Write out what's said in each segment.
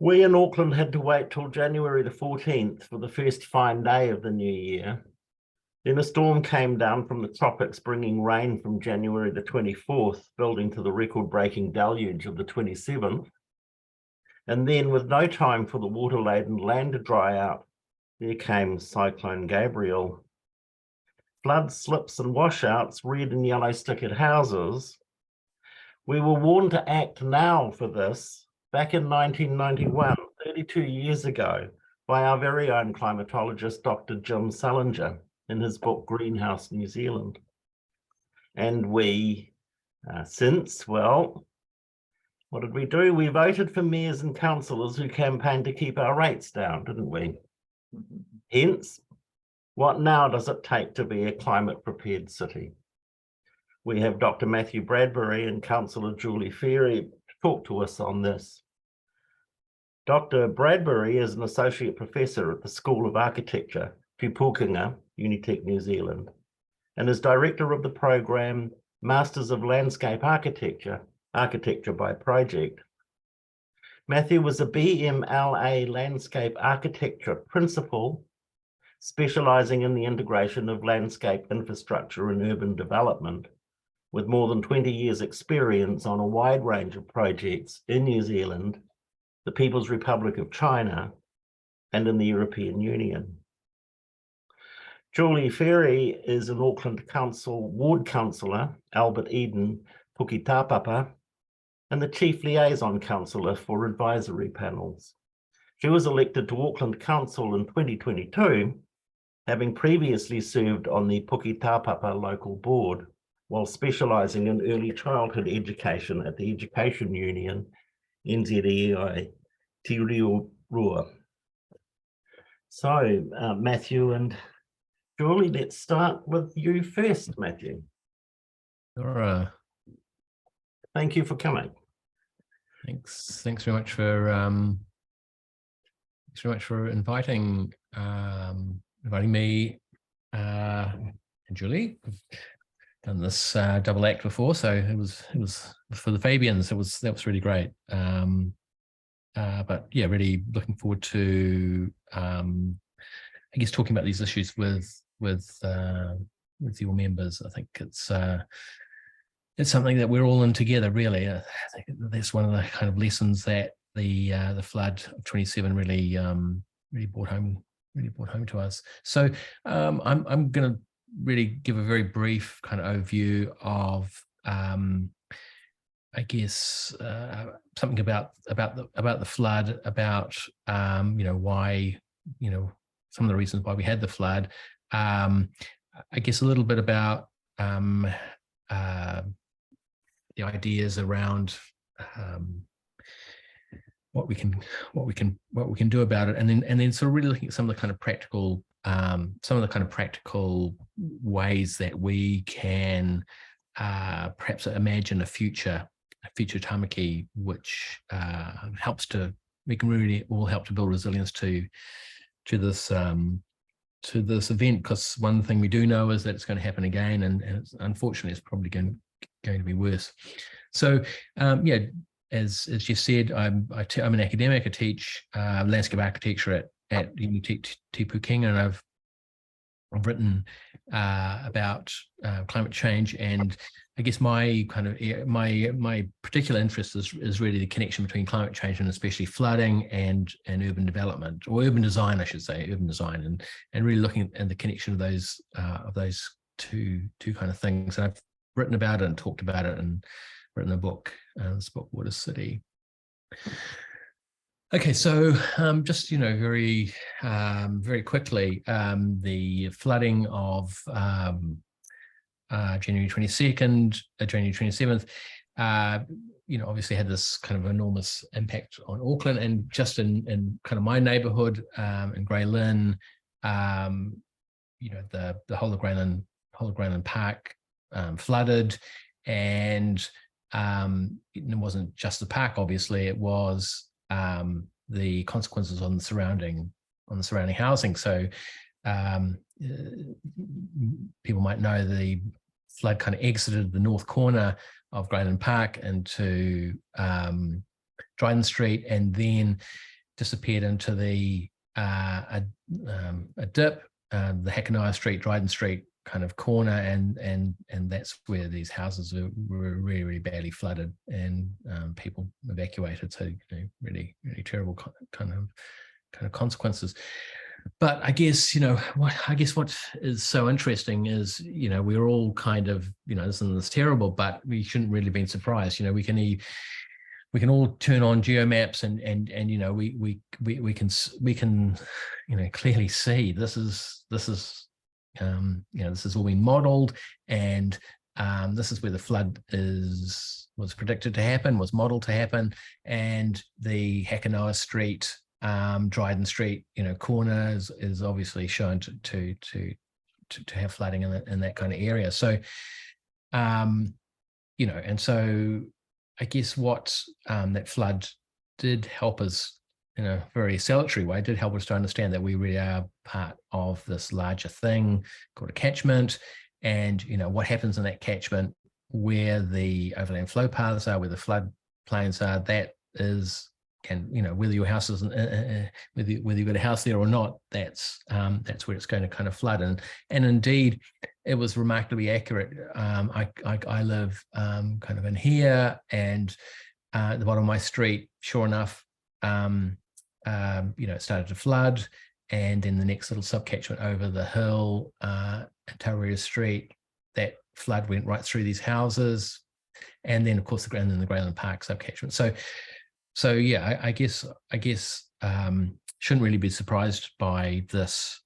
We in Auckland had to wait till January the 14th for the first fine day of the new year. Then a storm came down from the tropics, bringing rain from January the 24th, building to the record-breaking deluge of the 27th. And then, with no time for the water-laden land to dry out, there came Cyclone Gabriel. Floods, slips and washouts, red and yellow stickered houses. We were warned to act now for this back in 1991, 32 years ago, by our very own climatologist, Dr. Jim Salinger, in his book, Greenhouse New Zealand. And we, well, what did we do? We voted for mayors and councillors who campaigned to keep our rates down, didn't we? Hence, what now does it take to be a climate-prepared city? We have Dr. Matthew Bradbury and Councillor Julie Fairey to talk to us on this. Dr. Bradbury is an associate professor at the School of Architecture, Te Pūkenga, Unitec New Zealand, and is director of the program Masters of Landscape Architecture, Architecture by Project. Matthew was a BMLA Landscape Architecture Principal, specialising in the integration of landscape infrastructure and urban development, with more than 20 years' experience on a wide range of projects in New Zealand, the People's Republic of China, and in the European Union. Julie Fairey is an Auckland Council Ward Councillor, Albert Eden, Puketapapa, and the Chief Liaison Councillor for advisory panels. She was elected to Auckland Council in 2022, having previously served on the Puketapapa local board, while specialising in early childhood education at the Education Union, NZEI, Te Reo. So, Matthew and Julie, let's start with you first, Matthew. All right. Thank you for coming. Thanks very much for inviting me and Julie. I've done this double act before, so it was for the Fabians. That was really great. But yeah, really looking forward to I guess talking about these issues with your members. I think it's something that we're all in together, really. I think that's one of the kind of lessons that the flood of 27 really brought home to us. So I'm going to really give a very brief kind of overview of I guess something about the flood, about why, some of the reasons why we had the flood. I guess a little bit about the ideas around what we can do about it, and then sort of really looking at some of the kind of practical ways that we can perhaps imagine a future tamaki, which we can really all help to build resilience to this event, because one thing we do know is that it's going to happen again, and unfortunately it's probably going to be worse. So yeah, as you said, I'm an academic. I teach landscape architecture at Unitec Te Pūkenga, and I've written about climate change, and I guess my particular interest is really the connection between climate change and especially flooding and urban development, or urban design, I should say, urban design, and really looking at the connection of those two kind of things. And I've written about it and talked about it and written a book, this book, Water City. Okay, so just very quickly, the flooding of January 22nd, January 27th, obviously had this kind of enormous impact on Auckland, and just in kind of my neighbourhood in Grey Lynn, the whole of Grey Lynn Park flooded, and it wasn't just the park. Obviously, it was the consequences on the surrounding housing. So people might know the flood kind of exited the north corner of Grey Lynn Park into Dryden Street, and then disappeared into the a dip, the Hakanaya Street, Dryden Street kind of corner, and that's where these houses were really, really badly flooded, and people evacuated. So really, really terrible kind of consequences. But I guess what is so interesting is we're all kind of this is terrible, but we shouldn't really been surprised. We can all turn on geomaps and we can clearly see this is all been modeled, and this is where the flood was predicted to happen, was modeled to happen, and the Hakanaya Street, Dryden Street, corner is obviously shown to have flooding in that kind of area. So, and so I guess what that flood did help us in a very salutary way, did help us to understand that we really are part of this larger thing called a catchment, and what happens in that catchment, where the overland flow paths are, where the flood plains are, that is whether your house is whether you've got a house there or not, that's where it's going to kind of flood. And indeed it was remarkably accurate. I live kind of in here, and at the bottom of my street, sure enough, it started to flood, and then the next little subcatchment over the hill, Tauranga Street, that flood went right through these houses, and then of course the Grayland Park subcatchment. So yeah, I guess shouldn't really be surprised by this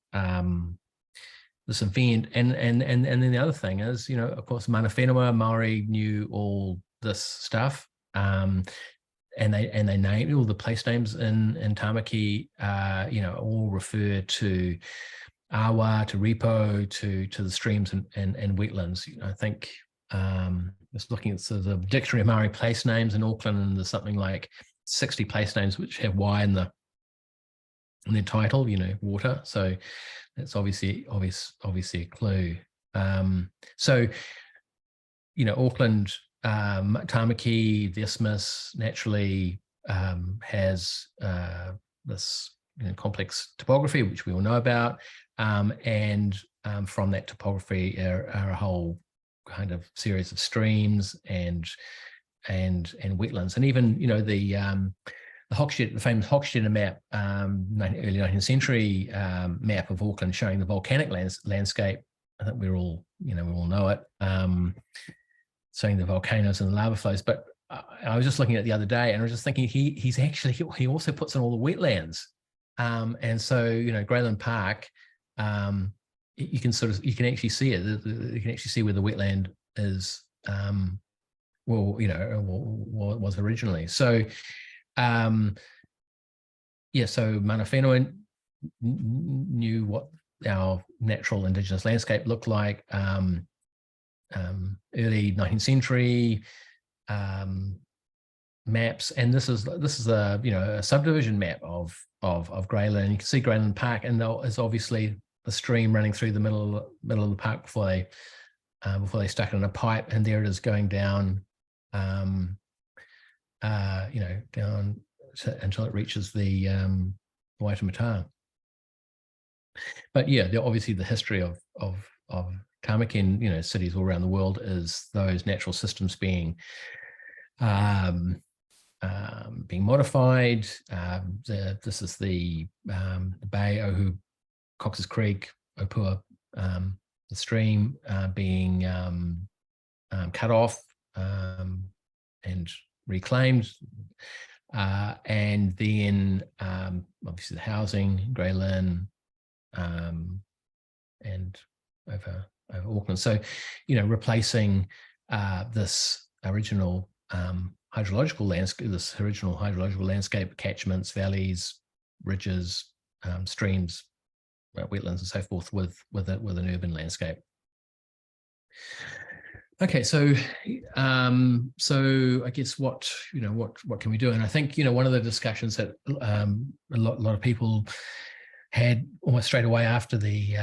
this event. And then the other thing is, of course, Mana Whenua Māori knew all this stuff, and they named all the place names in Tamaki, all refer to awa, to repo, to the streams and wetlands. I think just looking at the dictionary of Maori place names in Auckland, and there's something like 60 place names which have Y in their title, water. So that's obviously a clue. So Auckland, Tamaki, the Isthmus naturally has this complex topography, which we all know about, and from that topography are a whole kind of series of streams and wetlands, and even the famous Hochstetter map, early 19th century map of Auckland, showing the volcanic landscape. I think we all know it, showing the volcanoes and the lava flows. But I was just looking at it the other day, and I was just thinking he also puts in all the wetlands, and so Grayland Park, you can actually see it. You can actually see where the wetland is. Was originally. So, so Mana Whenua knew what our natural indigenous landscape looked like. Early 19th century maps, and this is a subdivision map of Grayland. You can see Grayland Park, and there's obviously the stream running through the middle of the park before they stuck it in a pipe, and there it is going down. Down until it reaches the Waitemata. But yeah, obviously the history of Tamaki and cities all around the world is those natural systems being modified. This is the Bay, Ohu, Cox's Creek, Opua, the stream being cut off and reclaimed, and then obviously the housing, Grayland, and over Auckland. So, replacing this original hydrological landscape, catchments, valleys, ridges, streams, wetlands, and so forth with an urban landscape. Okay, so I guess what can we do? And I think one of the discussions that a lot of people had almost straight away after the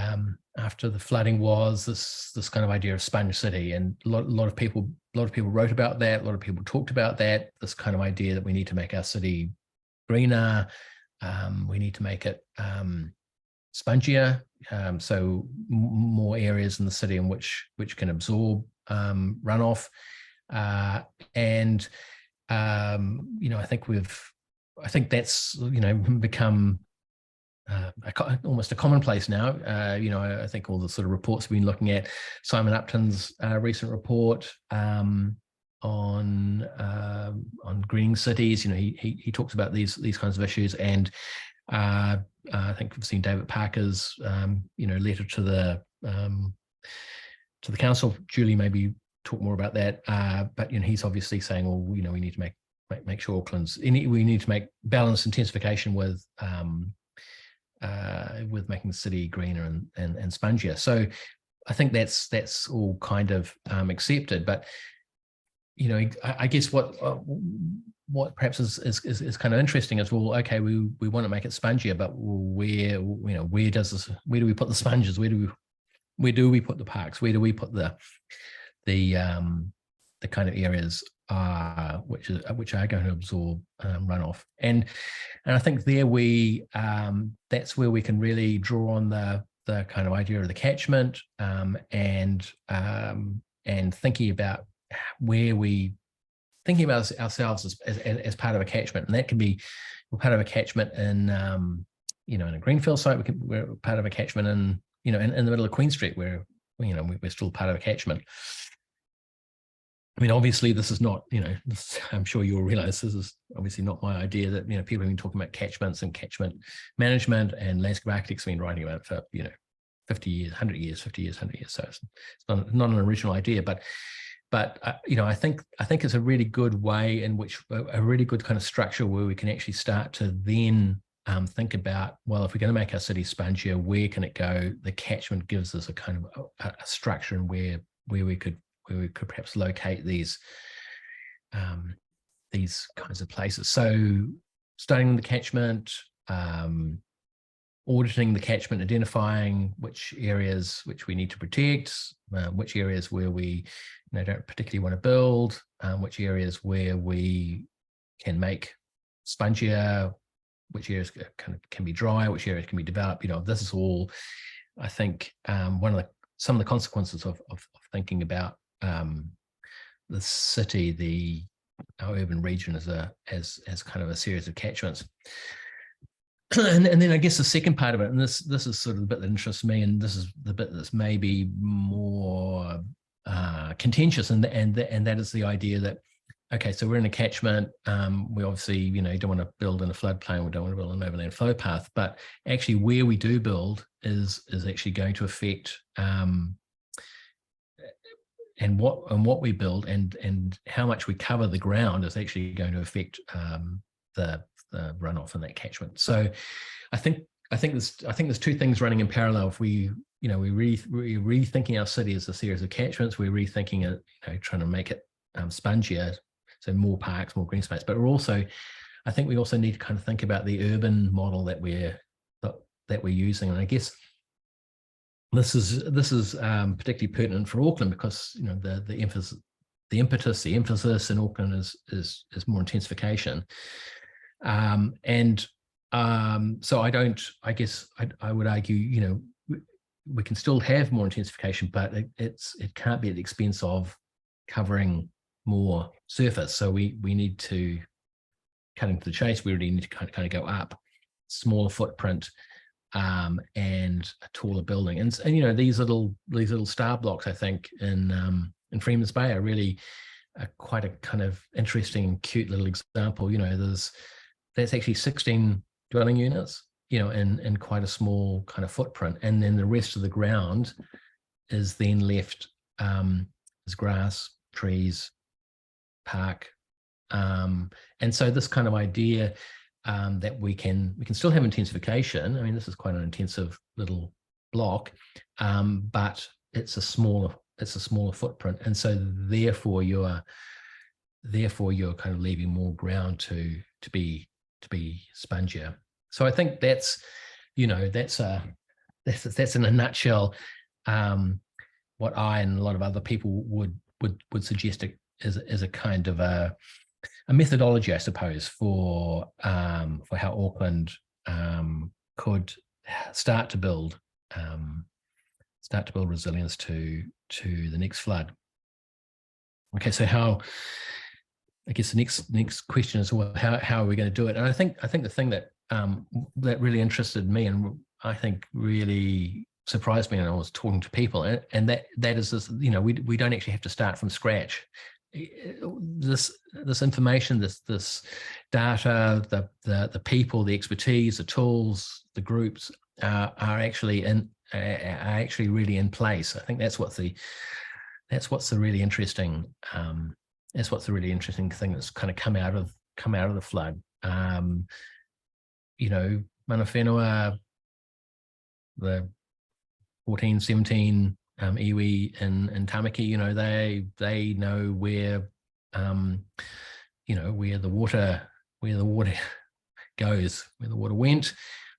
flooding was this kind of idea of sponge city, and a lot of people wrote about that. A lot of people talked about that. This kind of idea that we need to make our city greener, we need to make it spongier, so more areas in the city in which can absorb runoff, and I think that's become almost a commonplace now. I think all the sort of reports we've been looking at, Simon Upton's recent report on greening cities, he talks about these kinds of issues, and I think we've seen David Parker's letter to the council. Julie maybe talk more about that, but he's obviously saying, well, we need to make sure Auckland's, we need to make balanced intensification with making the city greener and spongier. So I think that's all kind of accepted, but I guess what perhaps is kind of interesting is, well, okay, we want to make it spongier, but where do we put the sponges? Where do we put the parks? Where do we put the kind of areas which are going to absorb runoff? And I think there that's where we can really draw on the kind of idea of the catchment, and thinking about ourselves as part of a catchment, and that can be, we're part of a catchment in in a greenfield site. We're part of a catchment in in the middle of Queen Street, where we're still part of a catchment. I mean, obviously, this is not, I'm sure you'll realize this is obviously not my idea, that, people have been talking about catchments and catchment management, and landscape architects have been writing about it for, 50 years, 100 years, 50 years, 100 years. So it's not an original idea, but I think it's a really good way in which, a really good kind of structure where we can actually start to then think about, well, if we're going to make our city spongier, where can it go? The catchment gives us a kind of a structure, and where we could perhaps locate these kinds of places. So studying the catchment, auditing the catchment, identifying which areas which we need to protect, which areas where we don't particularly want to build, which areas where we can make spongier, which areas can be dry, which areas can be developed. This is all, I think, some of the consequences of thinking about the city, our urban region as kind of a series of catchments. And then I guess the second part of it, and this is sort of the bit that interests me, and this is the bit that's maybe more contentious, and that is the idea that, okay, so we're in a catchment. We obviously, don't want to build in a floodplain. We don't want to build an overland flow path. But actually, where we do build is actually going to affect and what we build and how much we cover the ground is actually going to affect the runoff in that catchment. So I think there's two things running in parallel. If we're rethinking our city as a series of catchments, we're rethinking it, trying to make it spongier, so more parks, more green space. But I think we also need to kind of think about the urban model that we're using. And I guess this is particularly pertinent for Auckland, because the emphasis in Auckland is more intensification. So I would argue, we can still have more intensification, but it can't be at the expense of covering more surface. So we need to, cutting to the chase, we really need to kind of go up, smaller footprint, and a taller building. And these little star blocks, I think, in Freeman's Bay are really quite a kind of interesting, cute little example. That's actually 16 dwelling units, in quite a small kind of footprint, and then the rest of the ground is then left as grass, trees, park, and so this kind of idea that we can still have intensification. I mean, this is quite an intensive little block, but it's a smaller footprint, and so therefore you're kind of leaving more ground to be spongier. So I think that's that's in a nutshell what I and a lot of other people would suggest as a kind of a methodology, I suppose, for how Auckland could start to build resilience to the next flood. Okay, so I guess the next question is, well, how are we going to do it? And I think the thing that that really interested me, and I think really surprised me when I was talking to people, and that is this, we don't actually have to start from scratch. This information, this data, the people, the expertise, the tools, the groups are actually really in place. I think that's what's the really interesting thing that's kind of come out of the flood. Mana whenua, the 14, 17 iwi in Tamaki, they know where where the water goes, where the water went,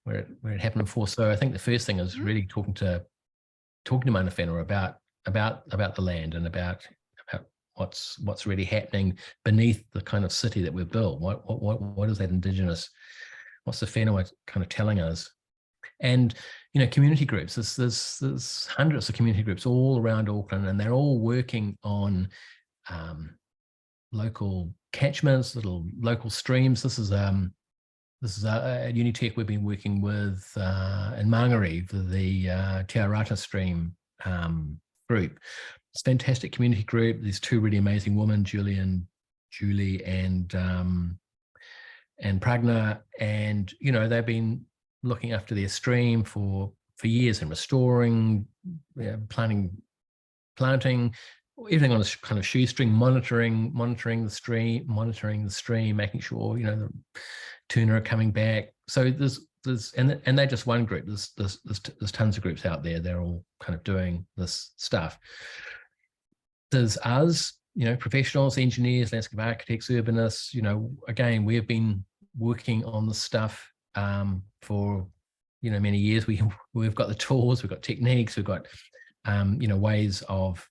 where it happened before. So I think the first thing is really talking to mana whenua about the land and about what's really happening beneath the kind of city that we've built. What is that indigenous? What's the whenua kind of telling us? And community groups. There's hundreds of community groups all around Auckland, and they're all working on local catchments, little local streams. This is at Unitec. We've been working with in Mangere for the Te Arata stream group. It's a fantastic community group. There's two really amazing women, Julie and Pragna, and they've been looking after their stream for years and restoring, planting, everything on a kind of shoestring, monitoring the stream, making sure the tuna are coming back. So there's and they're just one group. There's tons of groups out there. They're all kind of doing this stuff. There's us, professionals, engineers, landscape architects, urbanists. Again, we've been working on this stuff for many years. We've got the tools, we've got techniques, we've got ways of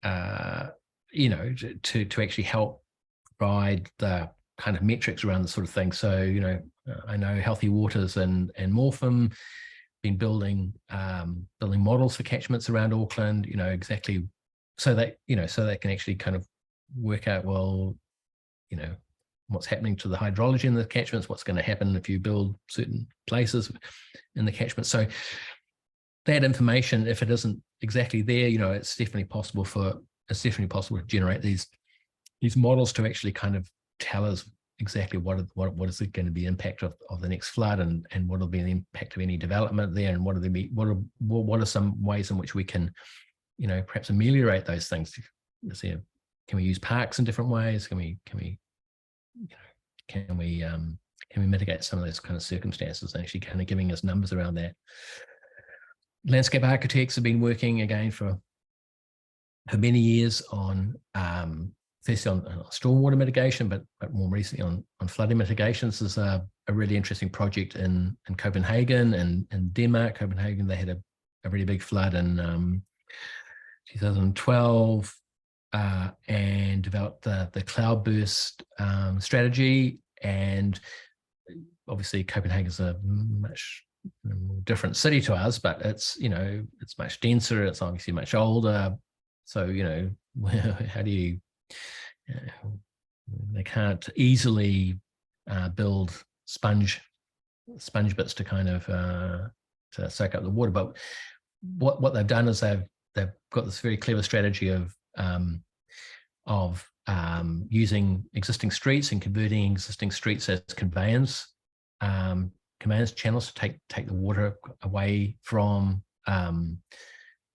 to actually help provide the kind of metrics around this sort of thing. So I know Healthy Waters and Morpham been building models for catchments around Auckland, exactly so that so they can actually kind of work out, well, what's happening to the hydrology in the catchments, what's going to happen if you build certain places in the catchment. So that information, if it isn't exactly there, it's definitely possible to generate these models to actually kind of tell us exactly what is going to be the impact of the next flood, and what will be the impact of any development there, and what are some ways in which we can perhaps ameliorate those things. Can we use parks in different ways? Can we mitigate some of those kind of circumstances, and actually kind of giving us numbers around that. Landscape architects have been working again for many years on firstly on stormwater mitigation, but more recently on flooding mitigation. This is a really interesting project in Copenhagen and in Denmark. Copenhagen, they had a really big flood in 2012 and developed the cloudburst strategy. And obviously Copenhagen is a much different city to us, but it's it's much denser, it's obviously much older. So how do you they can't easily build sponge bits to kind of to soak up the water. But what they've done is they've got this very clever strategy of using existing streets and converting existing streets as conveyance channels to take the water away from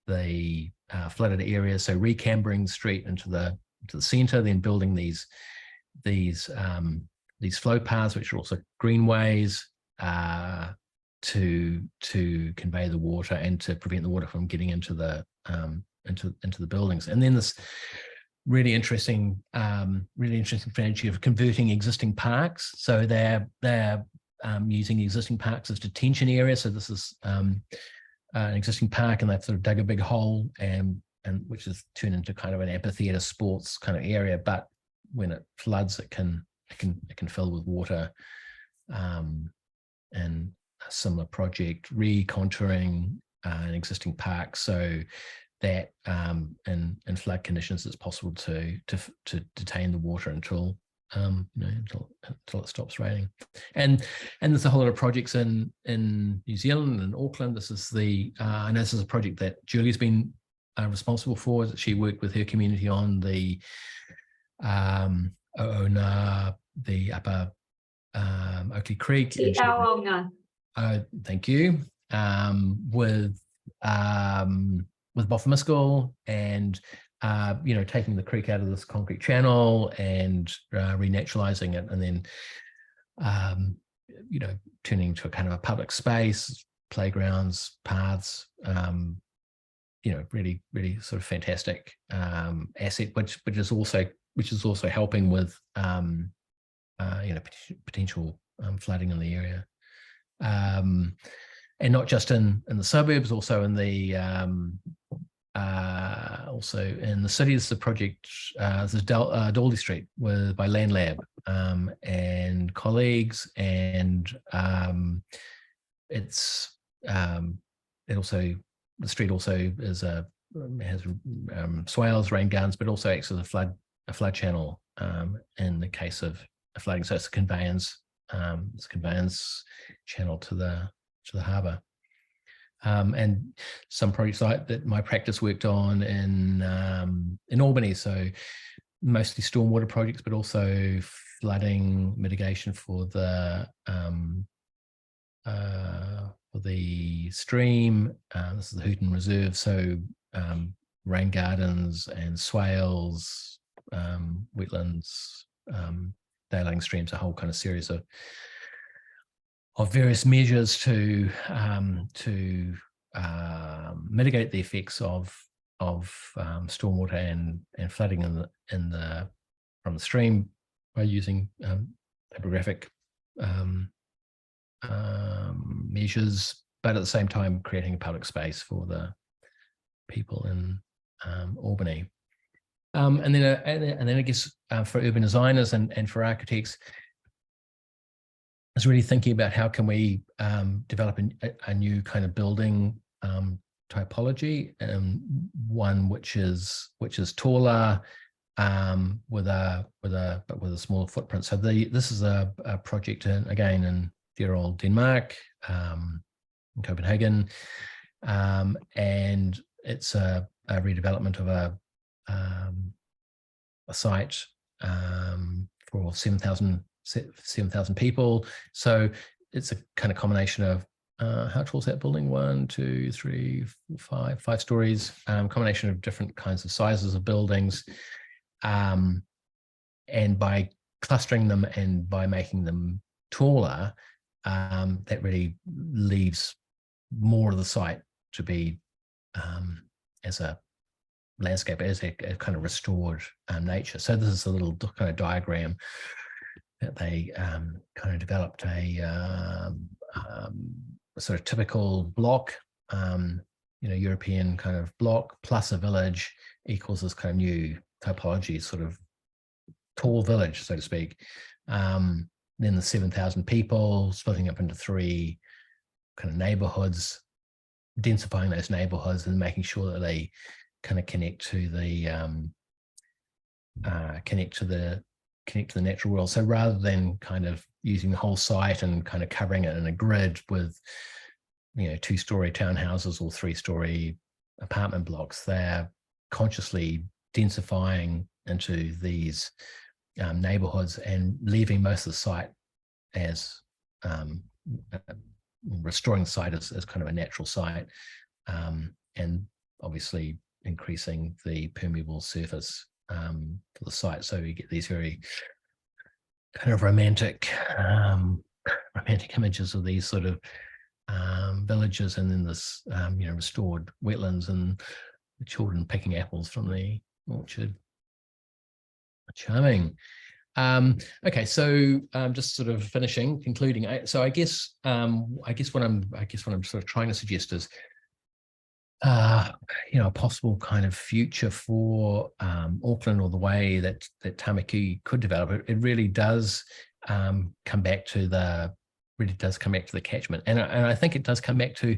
the flooded areas. So recambering the street into the centre, then building these flow paths, which are also greenways, to convey the water and to prevent the water from getting into the buildings. And then this really interesting strategy of converting existing parks. So they're using the existing parks as detention areas. So this is an existing park, and they've sort of dug a big hole and which is turned into kind of an amphitheatre sports kind of area. But when it floods, it can fill with water. And a similar project, recontouring an existing park so that in flood conditions it's possible to detain the water until until it stops raining. And there's a whole lot of projects in New Zealand and Auckland. This is I know this is a project that Julie's been responsible for. She worked with her community on the Oona, the upper Oakley Creek. Thank you. With Boffamiscal and taking the creek out of this concrete channel and renaturalizing it, and then turning to a kind of a public space, playgrounds, paths. Really, really sort of fantastic asset, which is also helping with potential flooding in the area. And not just in the suburbs, also in the city. This is a project. This is Dawley Street by Land Lab and colleagues, and the street also has swales, rain gardens, but also acts as a flood channel in the case of flooding. So it's a conveyance channel to the harbour. And some projects that my practice worked on in Albany, so mostly stormwater projects, but also flooding mitigation for the stream. This is the Hooton Reserve, so rain gardens and swales, wetlands, daylighting streams, a whole kind of series of various measures to mitigate the effects of stormwater and flooding from the stream by using topographic measures, but at the same time creating a public space for the people in Albany. And then I guess for urban designers and for architects, is really thinking about how can we develop a new kind of building typology, one which is taller, with a smaller footprint. So this is a project in dear old Denmark, in Copenhagen, and it's a redevelopment of a site for 7,000 people. So it's a kind of combination of how tall is that building? 1, 2, 3, 4, 5 stories. Combination of different kinds of sizes of buildings, and by clustering them and by making them taller, that really leaves more of the site to be as a landscape, as a kind of restored nature. So this is a little kind of diagram that they kind of developed, a sort of typical block, European kind of block plus a village equals this kind of new typology, sort of tall village, so to speak. Then the 7,000 people splitting up into 3 kind of neighborhoods, densifying those neighborhoods and making sure that they kind of connect to the natural world. So rather than kind of using the whole site and kind of covering it in a grid with 2-story townhouses or 3-story apartment blocks, they're consciously densifying into these neighborhoods and leaving most of the site as restoring the site as kind of a natural site, and obviously increasing the permeable surface for the site. So you get these very kind of romantic images of these sort of villages, and then this restored wetlands and the children picking apples from the orchard. Charming. Okay, so just sort of concluding. So I guess what I'm sort of trying to suggest is, a possible kind of future for Auckland, or the way that Tamaki could develop. It really does come back to the catchment, and I think it does come back to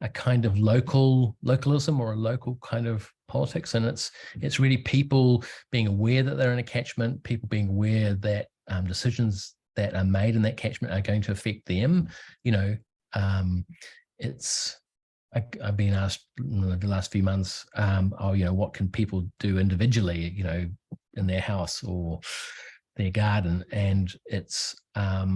a kind of localism, or a local kind of politics, and it's really people being aware that they're in a catchment, people being aware that decisions that are made in that catchment are going to affect them. I've been asked in the last few months, what can people do individually, in their house or their garden, and it's a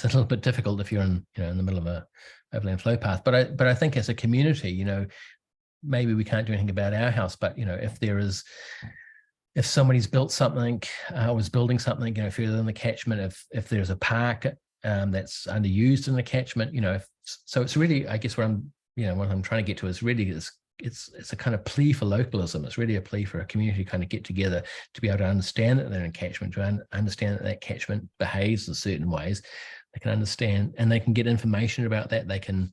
little bit difficult if you're in the middle of a overland flow path. But I think as a community, maybe we can't do anything about our house, but if somebody's built something, was building something, further in the catchment, if there's a park that's underused in the catchment, so it's really, I guess what I'm trying to get to is really it's a kind of plea for localism. It's really a plea for a community to kind of get together to be able to understand that they're in catchment, to understand that catchment behaves in certain ways. They can understand, and they can get information about that. They can,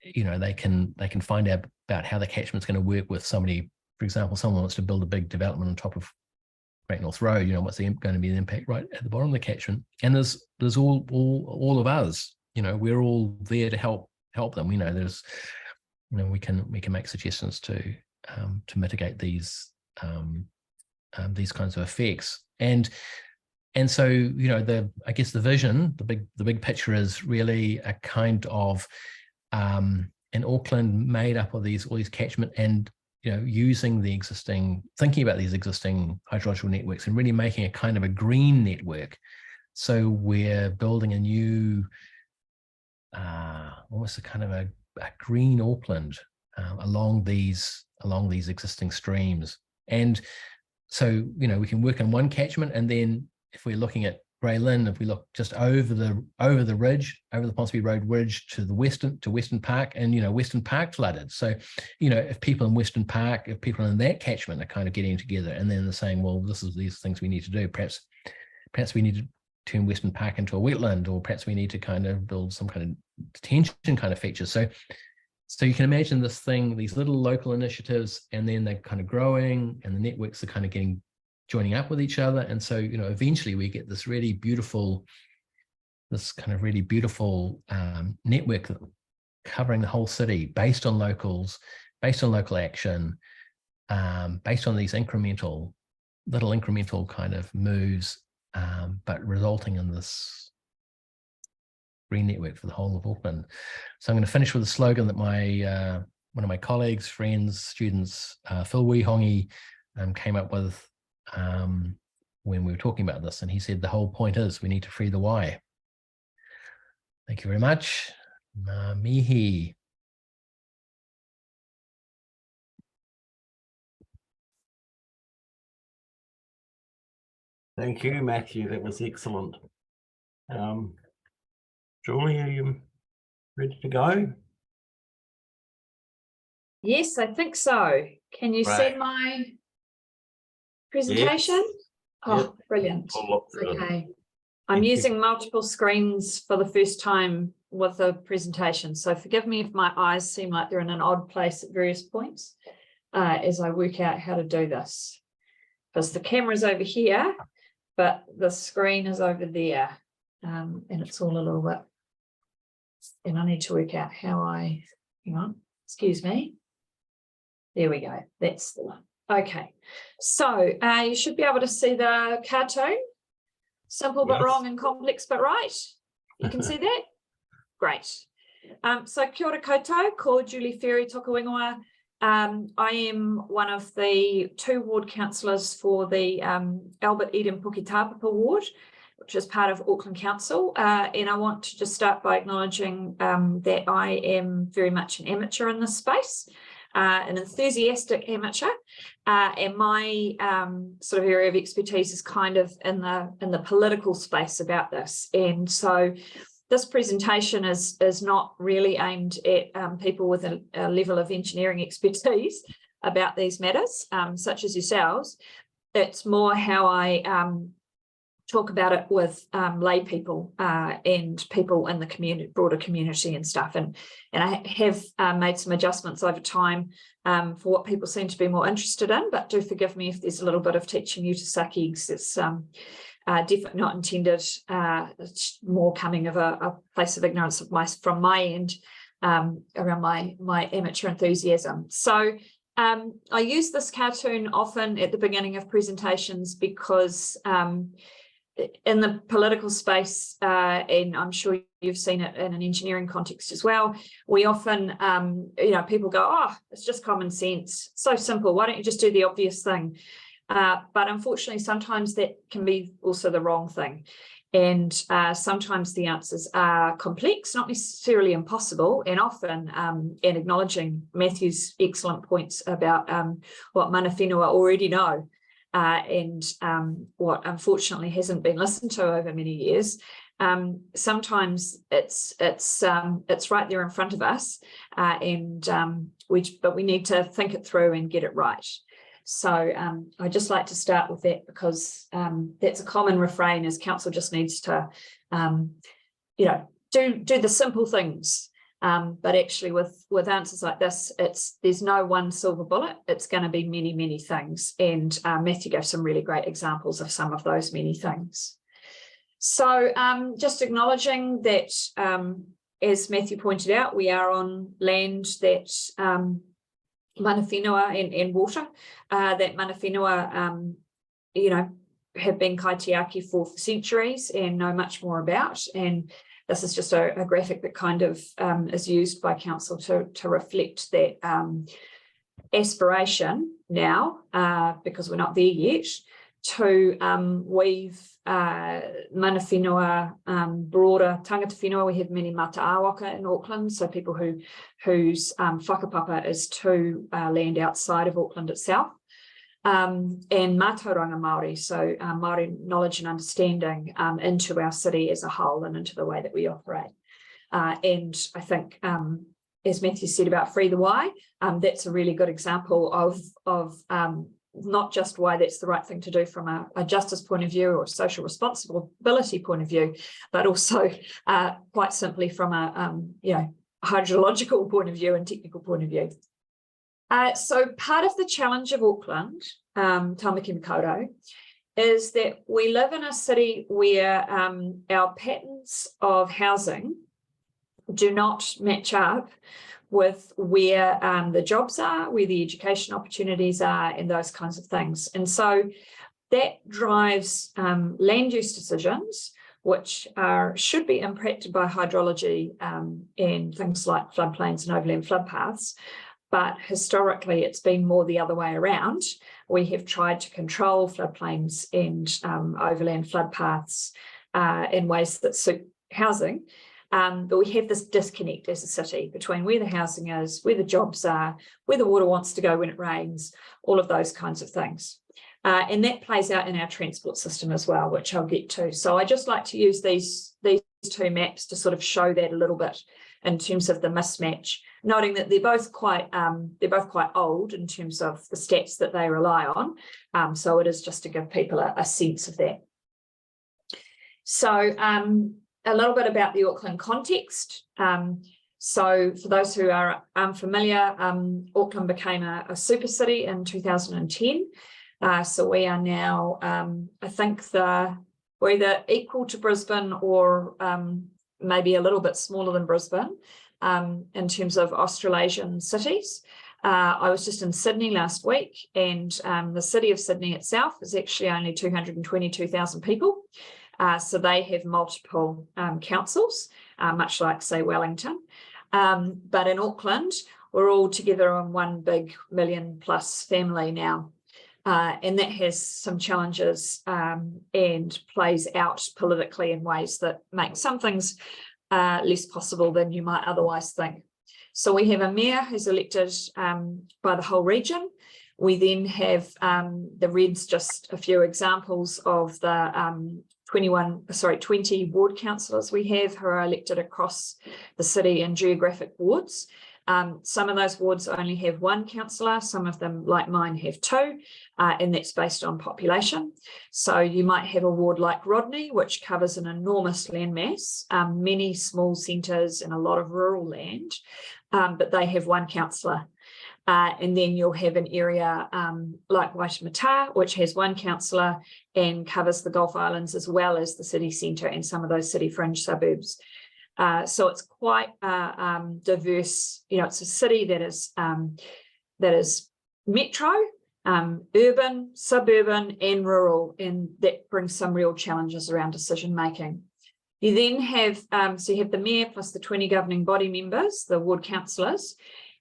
they can find out about how the catchment's going to work with somebody. For example, someone wants to build a big development on top of Great North Road. What's going to be the impact right at the bottom of the catchment? And there's all of us. We're all there to help them. There's, we can make suggestions to mitigate these kinds of effects. And so, I guess the vision, the big picture is really a kind of an Auckland made up of all these catchment, and thinking about these existing hydrological networks and really making a kind of a green network. So we're building a new, almost a kind of a green Auckland along these existing streams. And so, we can work on one catchment, and then if we're looking at Grey Lynn, if we look just over the ridge, over the Ponsonby Road ridge to Western Park, and Western Park flooded. So, if people in Western Park, if people in that catchment are kind of getting together, and then they're saying, well, these things we need to do. Perhaps we need to turn Western Park into a wetland, or perhaps we need to kind of build some kind of detention kind of features. So you can imagine these little local initiatives, and then they're kind of growing, and the networks are kind of joining up with each other. And so, eventually we get this really beautiful network covering the whole city, based on locals, based on local action, based on these incremental kind of moves, but resulting in this green network for the whole of Auckland. So I'm going to finish with a slogan that one of my colleagues, friends, students, Phil Wihongi, came up with when we were talking about this, and he said the whole point is we need to free the why. Thank you very much. Ngā mihi. Thank you, Matthew. That was excellent. Julie, are you ready to go? Yes, I think so. Can you see my presentation? Yes. Oh, yep. Brilliant. Okay. I'm using multiple screens for the first time with a presentation, so forgive me if my eyes seem like they're in an odd place at various points as I work out how to do this. Because the camera's over here, but the screen is over there, and it's all a little bit, and I need to work out how hang on, excuse me. There we go, that's the one. Okay, so you should be able to see the cartoon. Simple but wrong, and complex but right. You can see that? Great. So kia ora koutou, ko Julie Fairey toka wingoa. I am one of the 2 ward councillors for the Albert Eden Puketapapa ward, which is part of Auckland Council. And I want to just start by acknowledging that I am very much an amateur in this space. An enthusiastic amateur, and my sort of area of expertise is kind of in the political space about this. And so this presentation is not really aimed at people with a level of engineering expertise about these matters, such as yourselves. It's more how I talk about it with lay people and people in the community, broader community and stuff. And I have made some adjustments over time for what people seem to be more interested in, but do forgive me if there's a little bit of teaching you to suck eggs. It's definitely not intended. It's more coming of a place of ignorance from my end around my amateur enthusiasm. So I use this cartoon often at the beginning of presentations because in the political space, and I'm sure you've seen it in an engineering context as well, we often, people go, oh, it's just common sense, so simple, why don't you just do the obvious thing? But unfortunately, sometimes that can be also the wrong thing. And sometimes the answers are complex, not necessarily impossible, and often, and acknowledging Matthew's excellent points about what mana whenua already know, and what unfortunately hasn't been listened to over many years. Sometimes it's right there in front of us, but we need to think it through and get it right. So I just like to start with that because that's a common refrain, as council just needs to, do the simple things. But actually with answers like this, there's no one silver bullet. It's going to be many, many things. And Matthew gave some really great examples of some of those many things. So just acknowledging that, as Matthew pointed out, we are on land that mana whenua and water, that mana whenua, have been kaitiaki for centuries and know much more about. And this is just a graphic that kind of is used by council to reflect that aspiration now, because we're not there yet, to weave mana whenua, broader tangata whenua. We have many mata awaka in Auckland, so people whose whakapapa is to land outside of Auckland itself. And mātauranga Māori, so Māori knowledge and understanding into our city as a whole and into the way that we operate. And I think, as Matthew said about Free the Why, that's a really good example of not just why that's the right thing to do from a justice point of view or a social responsibility point of view, but also quite simply from a hydrological point of view and technical point of view. So part of the challenge of Auckland, Tamaki Makaurau, is that we live in a city where our patterns of housing do not match up with where the jobs are, where the education opportunities are, and those kinds of things. And so that drives land use decisions, which should be impacted by hydrology and things like floodplains and overland flood paths. But historically, it's been more the other way around. We have tried to control floodplains and overland flood paths in ways that suit housing. But we have this disconnect as a city between where the housing is, where the jobs are, where the water wants to go when it rains, all of those kinds of things. And that plays out in our transport system as well, which I'll get to. So I just like to use these two maps to sort of show that a little bit in terms of the mismatch, noting that they're both quite old in terms of the stats that they rely on. So it is just to give people a sense of that. So a little bit about the Auckland context. So for those who are unfamiliar, Auckland became a super city in 2010. So we are now, I think we're either equal to Brisbane or maybe a little bit smaller than Brisbane in terms of Australasian cities. I was just in Sydney last week, and the city of Sydney itself is actually only 222,000 people. So they have multiple councils, much like, say, Wellington. But in Auckland, we're all together on one big million-plus family now. And that has some challenges and plays out politically in ways that make some things less possible than you might otherwise think. So we have a mayor who's elected by the whole region. We then have the Reds, just a few examples of the 20 ward councillors we have who are elected across the city in geographic wards. Some of those wards only have one councillor, some of them, like mine, have two, and that's based on population. So you might have a ward like Rodney, which covers an enormous landmass, many small centres and a lot of rural land, but they have one councillor. And then you'll have an area like Waitemata, which has one councillor and covers the Gulf Islands as well as the city centre and some of those city fringe suburbs. So it's quite diverse. You know, it's a city that is metro, urban, suburban, and rural, and that brings some real challenges around decision making. You then have so you have the mayor plus the 20 governing body members, the ward councillors.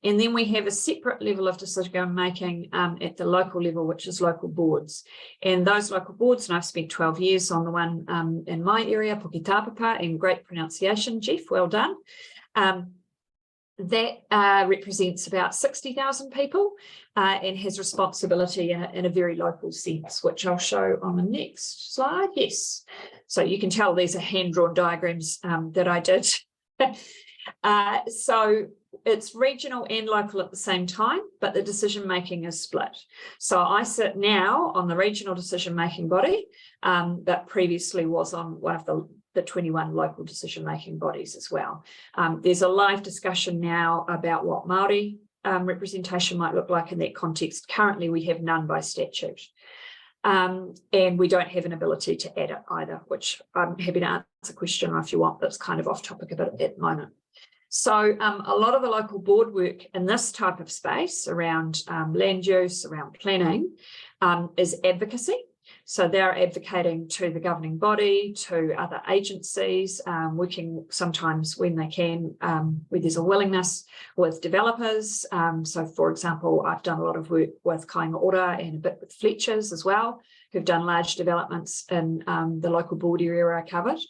And then we have a separate level of decision making at the local level, which is local boards. And those local boards, and I've spent 12 years on the one in my area, Puketapapa, and great pronunciation, Jeff, well done. That represents about 60,000 people and has responsibility in a very local sense, which I'll show on the next slide. Yes. So you can tell these are hand-drawn diagrams that I did. So it's regional and local at the same time, but the decision making is split. So I sit now on the regional decision making body, but previously was on one of the 21 local decision making bodies as well. There's a live discussion now about what Māori representation might look like in that context. Currently, we have none by statute. And we don't have an ability to add it either, which I'm happy to answer a question if you want, that's kind of off topic a bit at the moment. So a lot of the local board work in this type of space around land use, around planning, is advocacy. So they're advocating to the governing body, to other agencies, working sometimes when they can, where there's a willingness with developers. So for example, I've done a lot of work with Kāinga Ora and a bit with Fletchers as well, who've done large developments in the local board area I covered.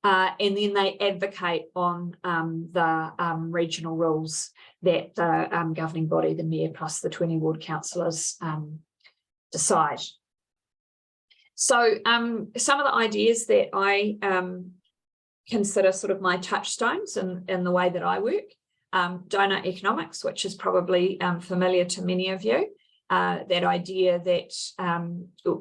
And then they advocate on the regional rules that the governing body, the mayor plus the 20 ward councillors decide. So some of the ideas that I consider sort of my touchstones in the way that I work, donut economics, which is probably familiar to many of you. That idea that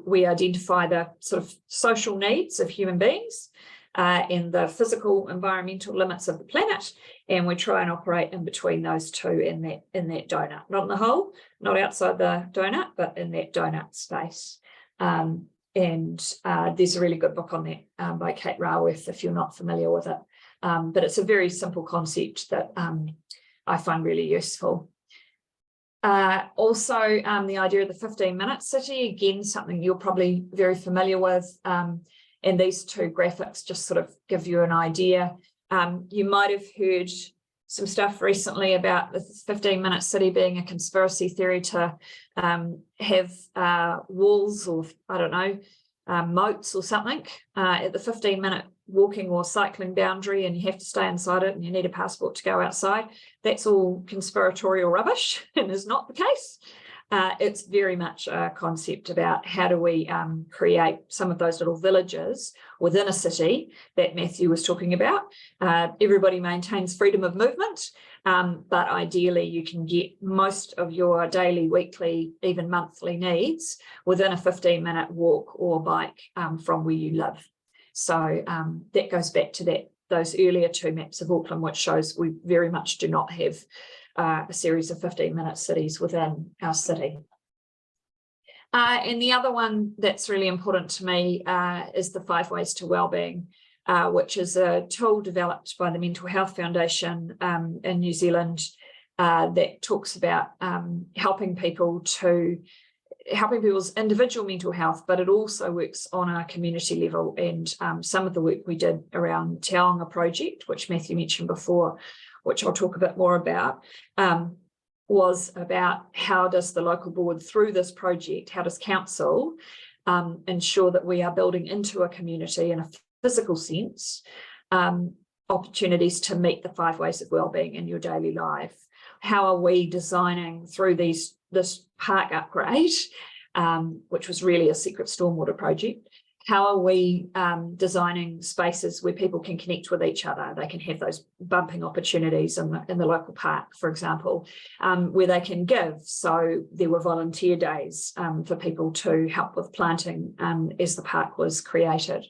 we identify the sort of social needs of human beings and the physical environmental limits of the planet, and we try and operate in between those two in that donut, not in the hole, not outside the donut, but in that donut space. And there's a really good book on that by Kate Raworth if you're not familiar with it. But it's a very simple concept that I find really useful. Also, the idea of the 15-minute city, again, something you're probably very familiar with. And these two graphics just sort of give you an idea. You might have heard some stuff recently about the 15-minute city being a conspiracy theory to have walls or, I don't know, moats or something at the 15-minute walking or cycling boundary, and you have to stay inside it and you need a passport to go outside. That's all conspiratorial rubbish and is not the case. It's very much a concept about how do we create some of those little villages within a city that Matthew was talking about. Everybody maintains freedom of movement, but ideally you can get most of your daily, weekly, even monthly needs within a 15-minute walk or bike from where you live. So that goes back to those earlier two maps of Auckland, which shows we very much do not have a series of 15-minute cities within our city. And the other one that's really important to me is the 5 Ways to Wellbeing, which is a tool developed by the Mental Health Foundation in New Zealand that talks about helping people's individual mental health, but it also works on a community level. And some of the work we did around Te Aonga project, which Matthew mentioned before, which I'll talk a bit more about, was about how does the local board, through this project, how does council ensure that we are building into a community in a physical sense, opportunities to meet the 5 ways of wellbeing in your daily life? How are we designing through this park upgrade, which was really a secret stormwater project? how are we designing spaces where people can connect with each other? They can have those bumping opportunities in the local park, for example, where they can give. So there were volunteer days for people to help with planting as the park was created.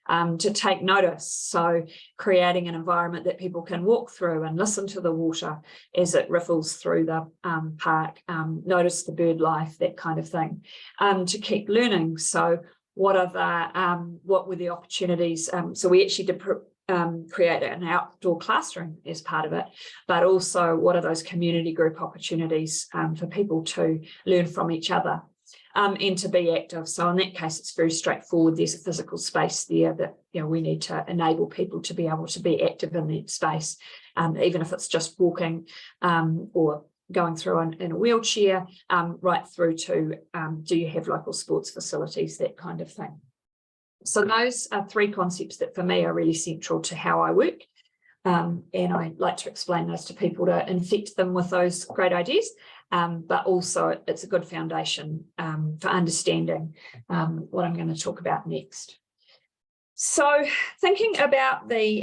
To take notice, so creating an environment that people can walk through and listen to the water as it riffles through the park, notice the bird life, that kind of thing, to keep learning. So what were the opportunities? So we actually did create an outdoor classroom as part of it, but also what are those community group opportunities for people to learn from each other and to be active. So in that case, it's very straightforward. There's a physical space there that we need to enable people to be able to be active in that space, even if it's just walking or going through in a wheelchair, right through to do you have local sports facilities, that kind of thing. So those are three concepts that for me are really central to how I work. And I like to explain those to people to infect them with those great ideas, but also it's a good foundation for understanding what I'm going to talk about next. So thinking about the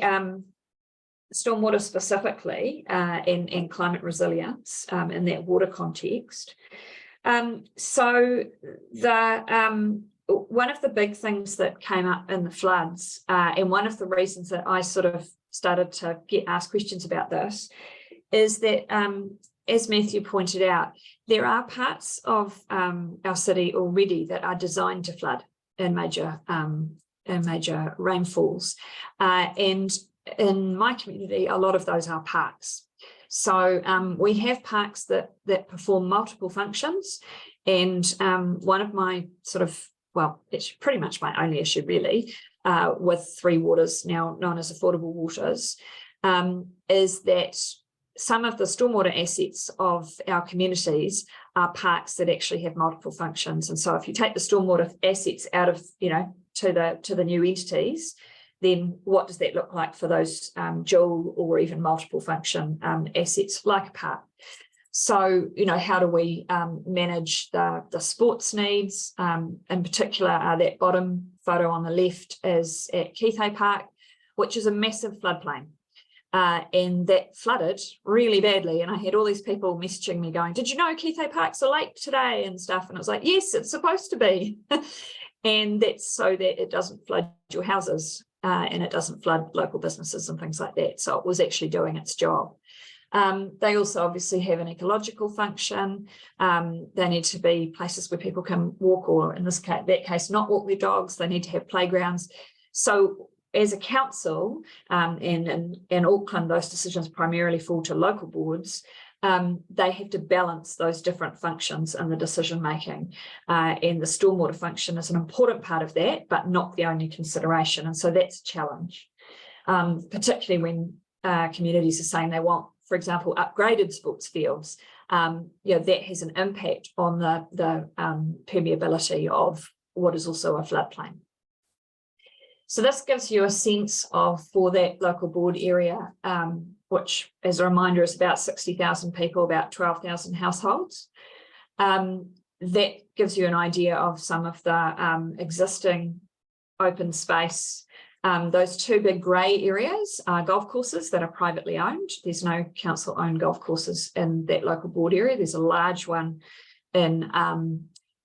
stormwater specifically and climate resilience in that water context. So one of the big things that came up in the floods, and one of the reasons that I sort of started to get asked questions about this, is that as Matthew pointed out, there are parts of our city already that are designed to flood in major rainfalls, and in my community, a lot of those are parks. So we have parks that perform multiple functions, and one of my it's pretty much my only issue really with Three Waters, now known as Affordable Waters, is that some of the stormwater assets of our communities are parks that actually have multiple functions. And so if you take the stormwater assets out of, to the new entities, then what does that look like for those dual or even multiple function assets like a park? So, how do we manage the sports needs? In particular, that bottom photo on the left is at Keithay Park, which is a massive floodplain. And that flooded really badly. And I had all these people messaging me going, did you know Keithay Park's a lake today and stuff? And I was like, yes, it's supposed to be. And that's so that it doesn't flood your houses and it doesn't flood local businesses and things like that. So it was actually doing its job. They also obviously have an ecological function. They need to be places where people can walk, or in that case, not walk their dogs. They need to have playgrounds. So as a council, and in Auckland, those decisions primarily fall to local boards. They have to balance those different functions in the decision making, and the stormwater function is an important part of that, but not the only consideration. And so that's a challenge, particularly when communities are saying they want, for example, upgraded sports fields. That has an impact on the permeability of what is also a floodplain. So this gives you a sense of, for that local board area, which, as a reminder, is about 60,000 people, about 12,000 households. That gives you an idea of some of the existing open space. Those two big grey areas are golf courses that are privately owned. There's no council-owned golf courses in that local board area. There's a large one in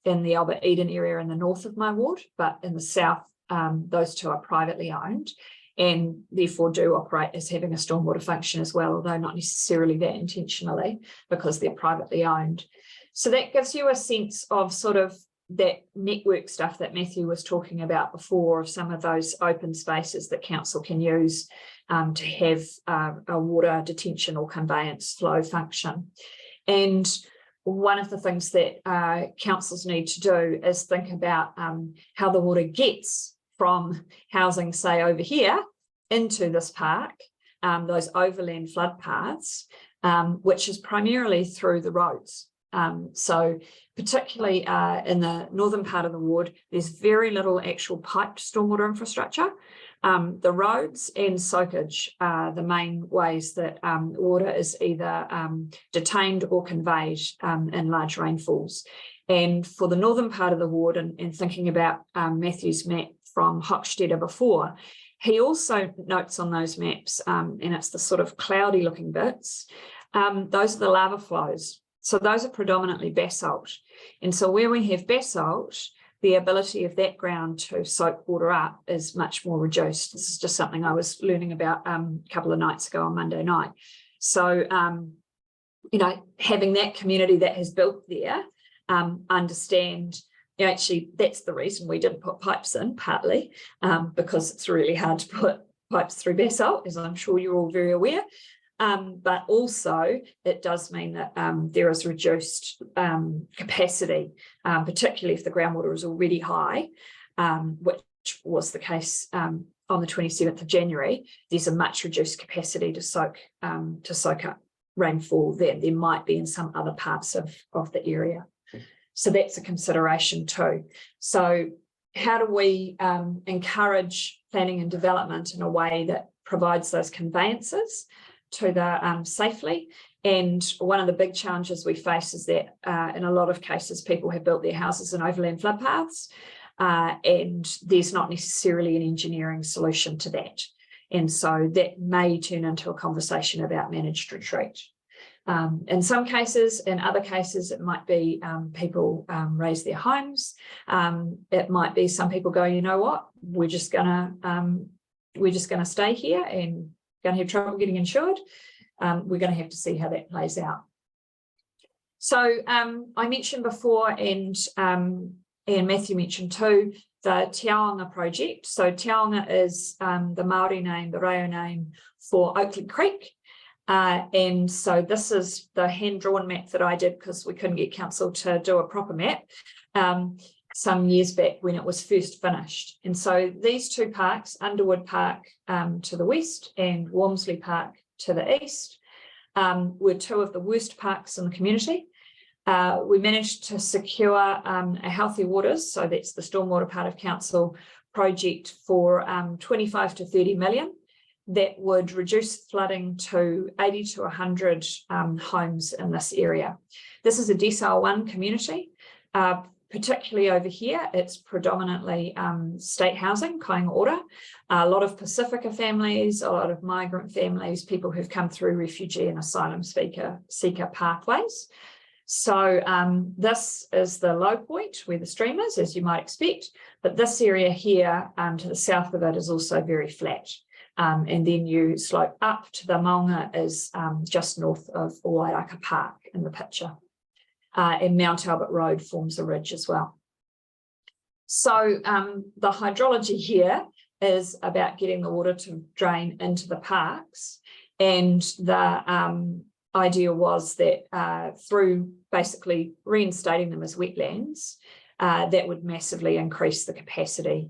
the Albert Eden area in the north of my ward, but in the south, those two are privately owned and therefore do operate as having a stormwater function as well, although not necessarily that intentionally because they're privately owned. So that gives you a sense of sort of that network stuff that Matthew was talking about before, of some of those open spaces that council can use to have a water detention or conveyance flow function. And one of the things that councils need to do is think about how the water gets from housing, say, over here into this park, those overland flood paths, which is primarily through the roads. So particularly in the northern part of the ward, there's very little actual piped stormwater infrastructure. The roads and soakage are the main ways that water is either detained or conveyed in large rainfalls. And for the northern part of the ward, and thinking about Matthew's map from Hochstetter before, he also notes on those maps, and it's the sort of cloudy looking bits, those are the lava flows. So those are predominantly basalt. And so where we have basalt, the ability of that ground to soak water up is much more reduced. This is just something I was learning about a couple of nights ago on Monday night. So, you know, having that community that has built there understand, you know, actually that's the reason we didn't put pipes in, partly because it's really hard to put pipes through basalt, as I'm sure you're all very aware. But also it does mean that there is reduced capacity, particularly if the groundwater is already high, which was the case on the 27th of January. There's a much reduced capacity to soak up rainfall that there might be in some other parts of the area. So that's a consideration too. So how do we encourage planning and development in a way that provides those conveyances to the safely? And one of the big challenges we face is that in a lot of cases people have built their houses in overland flood paths, and there's not necessarily an engineering solution to that. And so that may turn into a conversation about managed retreat. In some cases, in other cases, it might be people raise their homes. It might be some people go, you know what, we're just gonna stay here and going to have trouble getting insured. We're going to have to see how that plays out. So I mentioned before, and Matthew mentioned too, the Te Aonga project. So Te Aonga is the Māori name, the reo name for Oakley Creek. And so this is the hand-drawn map that I did because we couldn't get council to do a proper map some years back when it was first finished. And so these two parks, Underwood Park to the west and Walmsley Park to the east, were two of the worst parks in the community. We managed to secure a Healthy Waters, so that's the stormwater part of council project, for 25 to 30 million. That would reduce flooding to 80 to 100 homes in this area. This is a Decile 1 community. Particularly over here, it's predominantly state housing, kāinga ora, a lot of Pacifica families, a lot of migrant families, people who've come through refugee and asylum seeker pathways. So this is the low point where the stream is, as you might expect, but this area here to the south of it is also very flat. And then you slope up to the Maunga is just north of Wairaka Park in the picture. And Mount Albert Road forms a ridge as well. So the hydrology here is about getting the water to drain into the parks. And the idea was that through basically reinstating them as wetlands, that would massively increase the capacity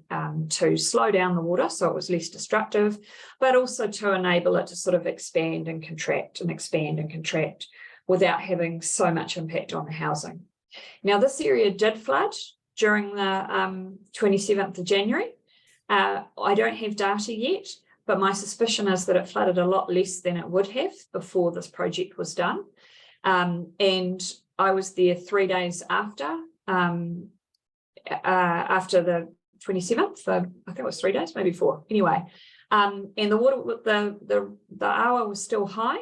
to slow down the water so it was less destructive, but also to enable it to sort of expand and contract and expand and contract without having so much impact on the housing. Now, this area did flood during the 27th of January. I don't have data yet, but my suspicion is that it flooded a lot less than it would have before this project was done. And I was there 3 days after the 27th, I think it was 3 days, maybe 4. Anyway, and the water, the awa was still high,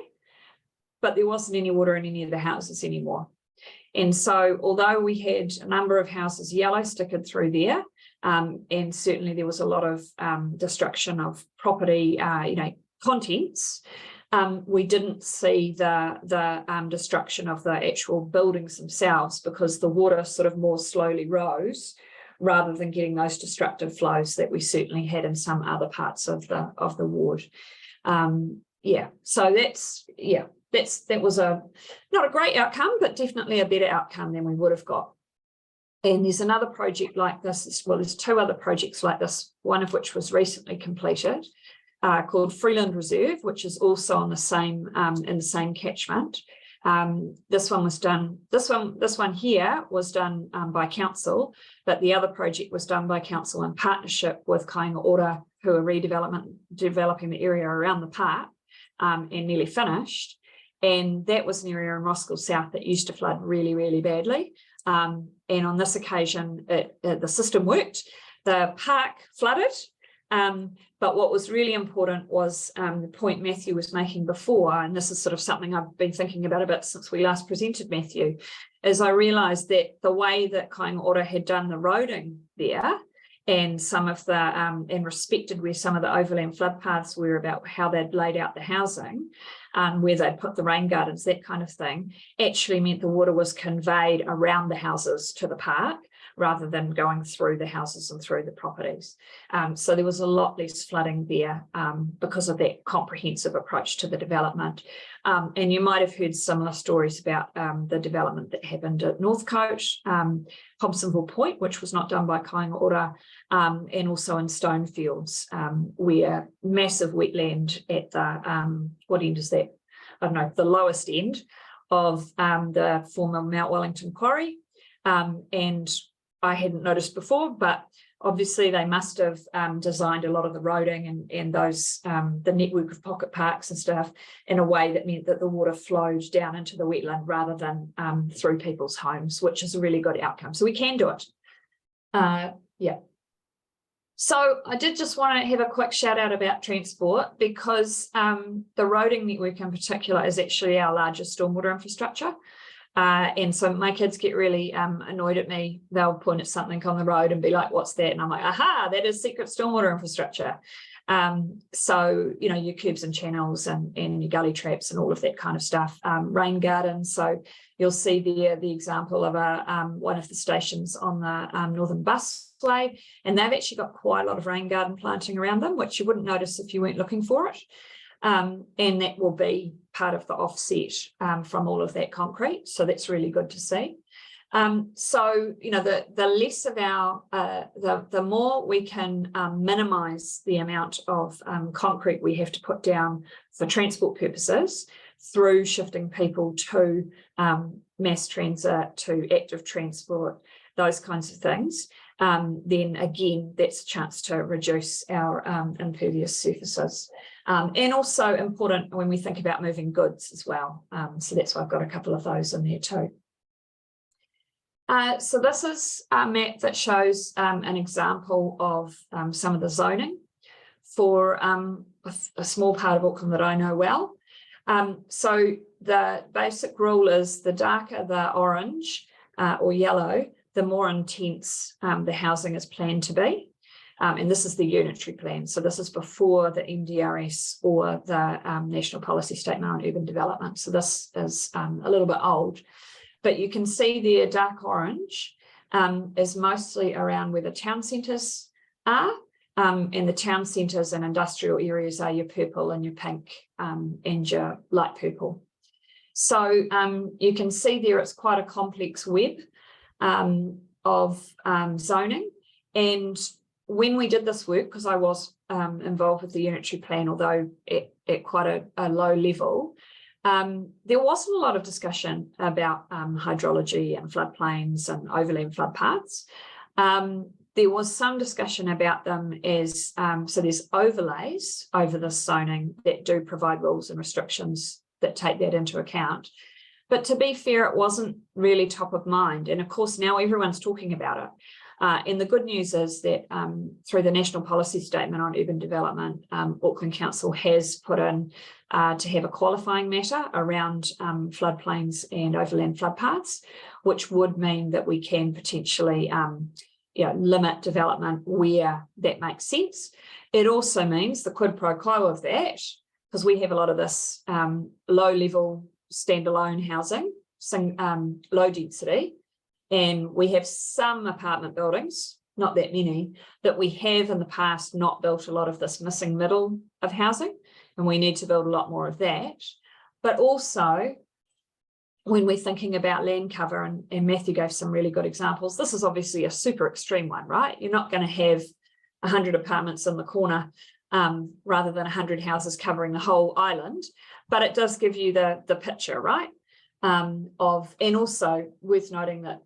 but there wasn't any water in any of the houses anymore. And so, although we had a number of houses yellow stickered through there, and certainly there was a lot of destruction of property, contents, we didn't see the destruction of the actual buildings themselves because the water sort of more slowly rose rather than getting those destructive flows that we certainly had in some other parts of the ward. So that was not a great outcome, but definitely a better outcome than we would have got. And there's another project like this. Well, there's 2 other projects like this, one of which was recently completed, called Freeland Reserve, which is also on the same in the same catchment. This one here was done by council, but the other project was done by council in partnership with kāinga ora, who are developing the area around the park, and nearly finished. And that was an area in Roskill South that used to flood really, really badly. And on this occasion, the system worked. The park flooded. But what was really important was the point Matthew was making before, and this is sort of something I've been thinking about a bit since we last presented Matthew, is I realised that the way that Kaingaora had done the roading there, and some of the and respected where some of the overland flood paths were about how they'd laid out the housing, where they'd put the rain gardens, that kind of thing, actually meant the water was conveyed around the houses to the park, rather than going through the houses and through the properties. So there was a lot less flooding there because of that comprehensive approach to the development. And you might have heard similar stories about the development that happened at Northcote, Hobsonville Point, which was not done by Kaingaora, and also in Stonefields, where massive wetland at the, what end is that? I don't know, the lowest end of the former Mount Wellington Quarry. And I hadn't noticed before, but obviously they must have designed a lot of the roading and those the network of pocket parks and stuff in a way that meant that the water flowed down into the wetland rather than through people's homes, which is a really good outcome. So we can do it. Yeah. So I did just want to have a quick shout out about transport, because the roading network in particular is actually our largest stormwater infrastructure. And so my kids get really annoyed at me. They'll point at something on the road and be like, what's that? And I'm like, aha, that is secret stormwater infrastructure. So, you know, your curbs and channels and your gully traps and all of that kind of stuff. Rain gardens. So you'll see there the example of one of the stations on the Northern Busway, and they've actually got quite a lot of rain garden planting around them, which you wouldn't notice if you weren't looking for it. And that will be part of the offset from all of that concrete. So that's really good to see. So, you know, the less of our, the more we can minimise the amount of concrete we have to put down for transport purposes through shifting people to mass transit, to active transport, those kinds of things, then again, that's a chance to reduce our impervious surfaces. And also important when we think about moving goods as well. So that's why I've got a couple of those in there too. So this is a map that shows an example of some of the zoning for a small part of Auckland that I know well. So the basic rule is the darker the orange or yellow, the more intense the housing is planned to be. And this is the unitary plan. So this is before the MDRS or the National Policy Statement on Urban Development. So this is a little bit old, but you can see there dark orange is mostly around where the town centres are. And the town centres and industrial areas are your purple and your pink and your light purple. So you can see there it's quite a complex web of zoning. And when we did this work, because I was involved with the unitary plan, although at quite a low level, there wasn't a lot of discussion about hydrology and floodplains and overland flood paths. There was some discussion about them as, so there's overlays over this zoning that do provide rules and restrictions that take that into account. But to be fair, it wasn't really top of mind. And of course, now everyone's talking about it. And the good news is that through the National Policy Statement on Urban Development, Auckland Council has put in to have a qualifying matter around floodplains and overland flood paths, which would mean that we can potentially limit development where that makes sense. It also means the quid pro quo of that, because we have a lot of this low-level standalone housing, low density, and we have some apartment buildings, not that many, that we have in the past not built a lot of this missing middle of housing, and we need to build a lot more of that. But also, when we're thinking about land cover, and Matthew gave some really good examples, this is obviously a super extreme one, right? You're not going to have 100 apartments in the corner rather than 100 houses covering the whole island, but it does give you the picture, right? And also worth noting that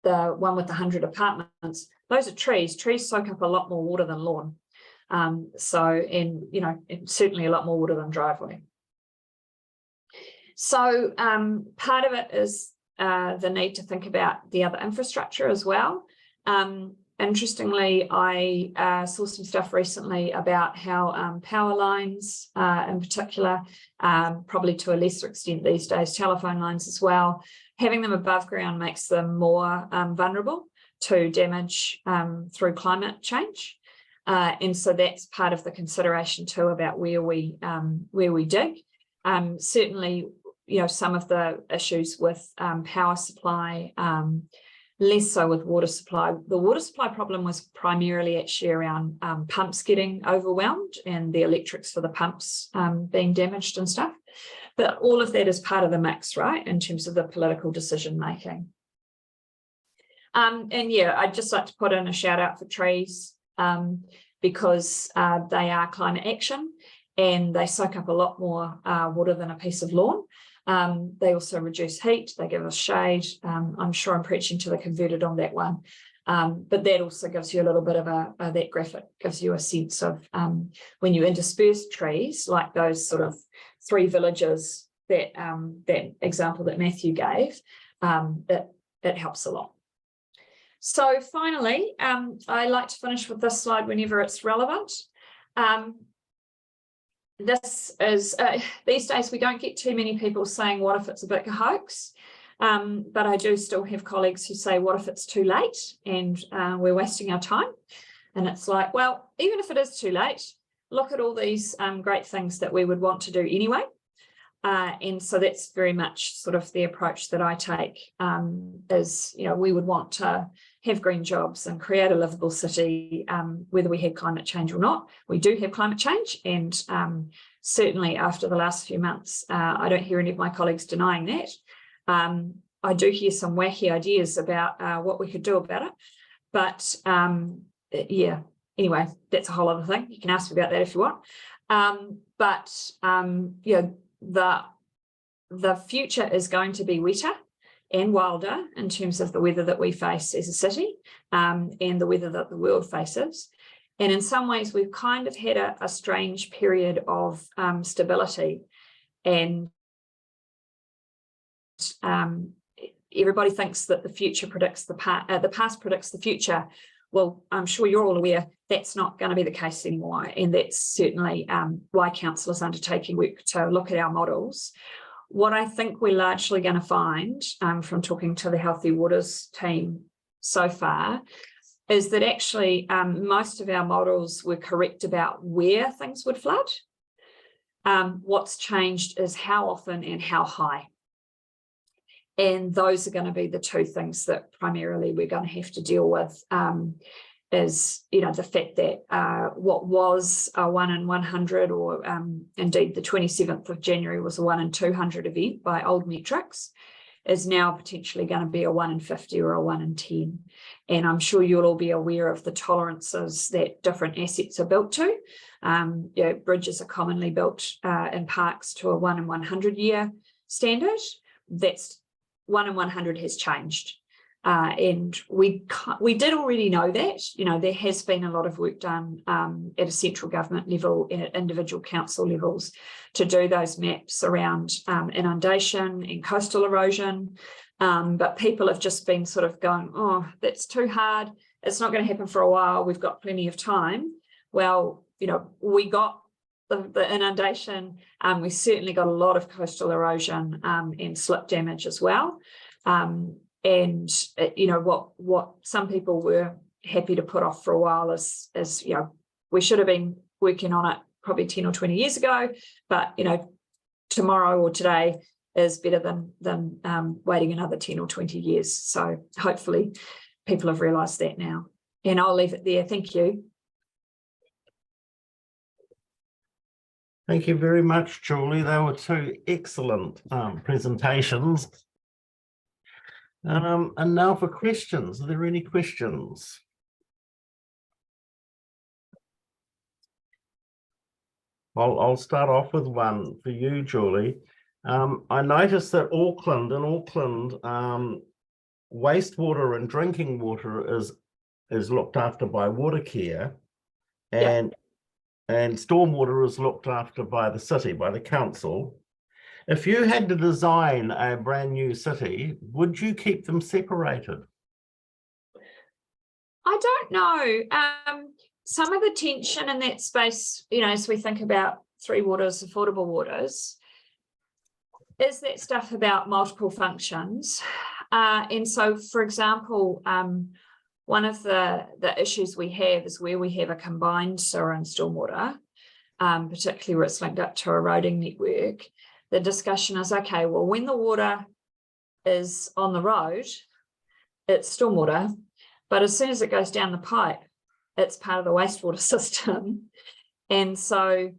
the one with the 100 apartments, those are trees. Trees soak up a lot more water than lawn. And certainly a lot more water than driveway. So part of it is the need to think about the other infrastructure as well. Interestingly, I saw some stuff recently about how power lines in particular, probably to a lesser extent these days, telephone lines as well, having them above ground makes them more vulnerable to damage through climate change. And so that's part of the consideration too about where we dig. Certainly, you know, some of the issues with power supply, less so with water supply. The water supply problem was primarily actually around pumps getting overwhelmed and the electrics for the pumps being damaged and stuff. But all of that is part of the mix, right, in terms of the political decision making. And yeah, I'd just like to put in a shout out for trees because they are climate action and they soak up a lot more water than a piece of lawn. They also reduce heat, they give us shade. I'm sure I'm preaching to the converted on that one. But that also gives you a little bit of that graphic gives you a sense of when you intersperse trees, like those sort of 3 villages that that example that Matthew gave, it helps a lot. So finally, I like to finish with this slide whenever it's relevant. This is, these days we don't get too many people saying, what if it's a big hoax? But I do still have colleagues who say, what if it's too late and we're wasting our time? And it's like, well, even if it is too late, look at all these great things that we would want to do anyway. And so that's very much sort of the approach that I take is, you know, we would want to have green jobs and create a livable city, whether we had climate change or not. We do have climate change, and certainly after the last few months, I don't hear any of my colleagues denying that. I do hear some wacky ideas about what we could do about it. But yeah, anyway, that's a whole other thing. You can ask me about that if you want. Yeah, the future is going to be wetter and wilder in terms of the weather that we face as a city and the weather that the world faces. And in some ways, we've kind of had a strange period of stability, and everybody thinks that the future predicts the past predicts the future. Well, I'm sure you're all aware that's not going to be the case anymore. And that's certainly why Councillor is undertaking work to look at our models. What I think we're largely going to find from talking to the Healthy Waters team so far is that actually most of our models were correct about where things would flood. What's changed is how often and how high. And those are going to be the 2 things that primarily we're going to have to deal with, is, you know, the fact that what was a 1 in 100 or indeed the 27th of January was a 1 in 200 event by old metrics is now potentially going to be a 1 in 50 or a 1 in 10. And I'm sure you'll all be aware of the tolerances that different assets are built to. You know, bridges are commonly built in parks to a 1 in 100 year standard. That's 1 in 100 has changed. And we did already know that, you know, there has been a lot of work done at a central government level and at individual council levels to do those maps around inundation and coastal erosion. But people have just been sort of going, oh, that's too hard. It's not going to happen for a while. We've got plenty of time. Well, you know, we got the inundation. We certainly got a lot of coastal erosion and slip damage as well. And you know, what some people were happy to put off for a while is you know, we should have been working on it probably 10 or 20 years ago, but you know, tomorrow or today is better than waiting another 10 or 20 years. So hopefully people have realised that now. And I'll leave it there. Thank you. Thank you very much, Julie. They were 2 excellent presentations. And now for questions. Are there any questions? I'll start off with one for you, Julie. I noticed that in Auckland, wastewater and drinking water is looked after by Watercare, and stormwater is looked after by the city, by the council. If you had to design a brand new city, would you keep them separated? I don't know. Some of the tension in that space, you know, as we think about three waters, affordable waters, is that stuff about multiple functions. And so, for example, one of the issues we have is where we have a combined sewer and stormwater, particularly where it's linked up to a roading network. The discussion is, okay, well, when the water is on the road, it's stormwater, but as soon as it goes down the pipe, it's part of the wastewater system. And so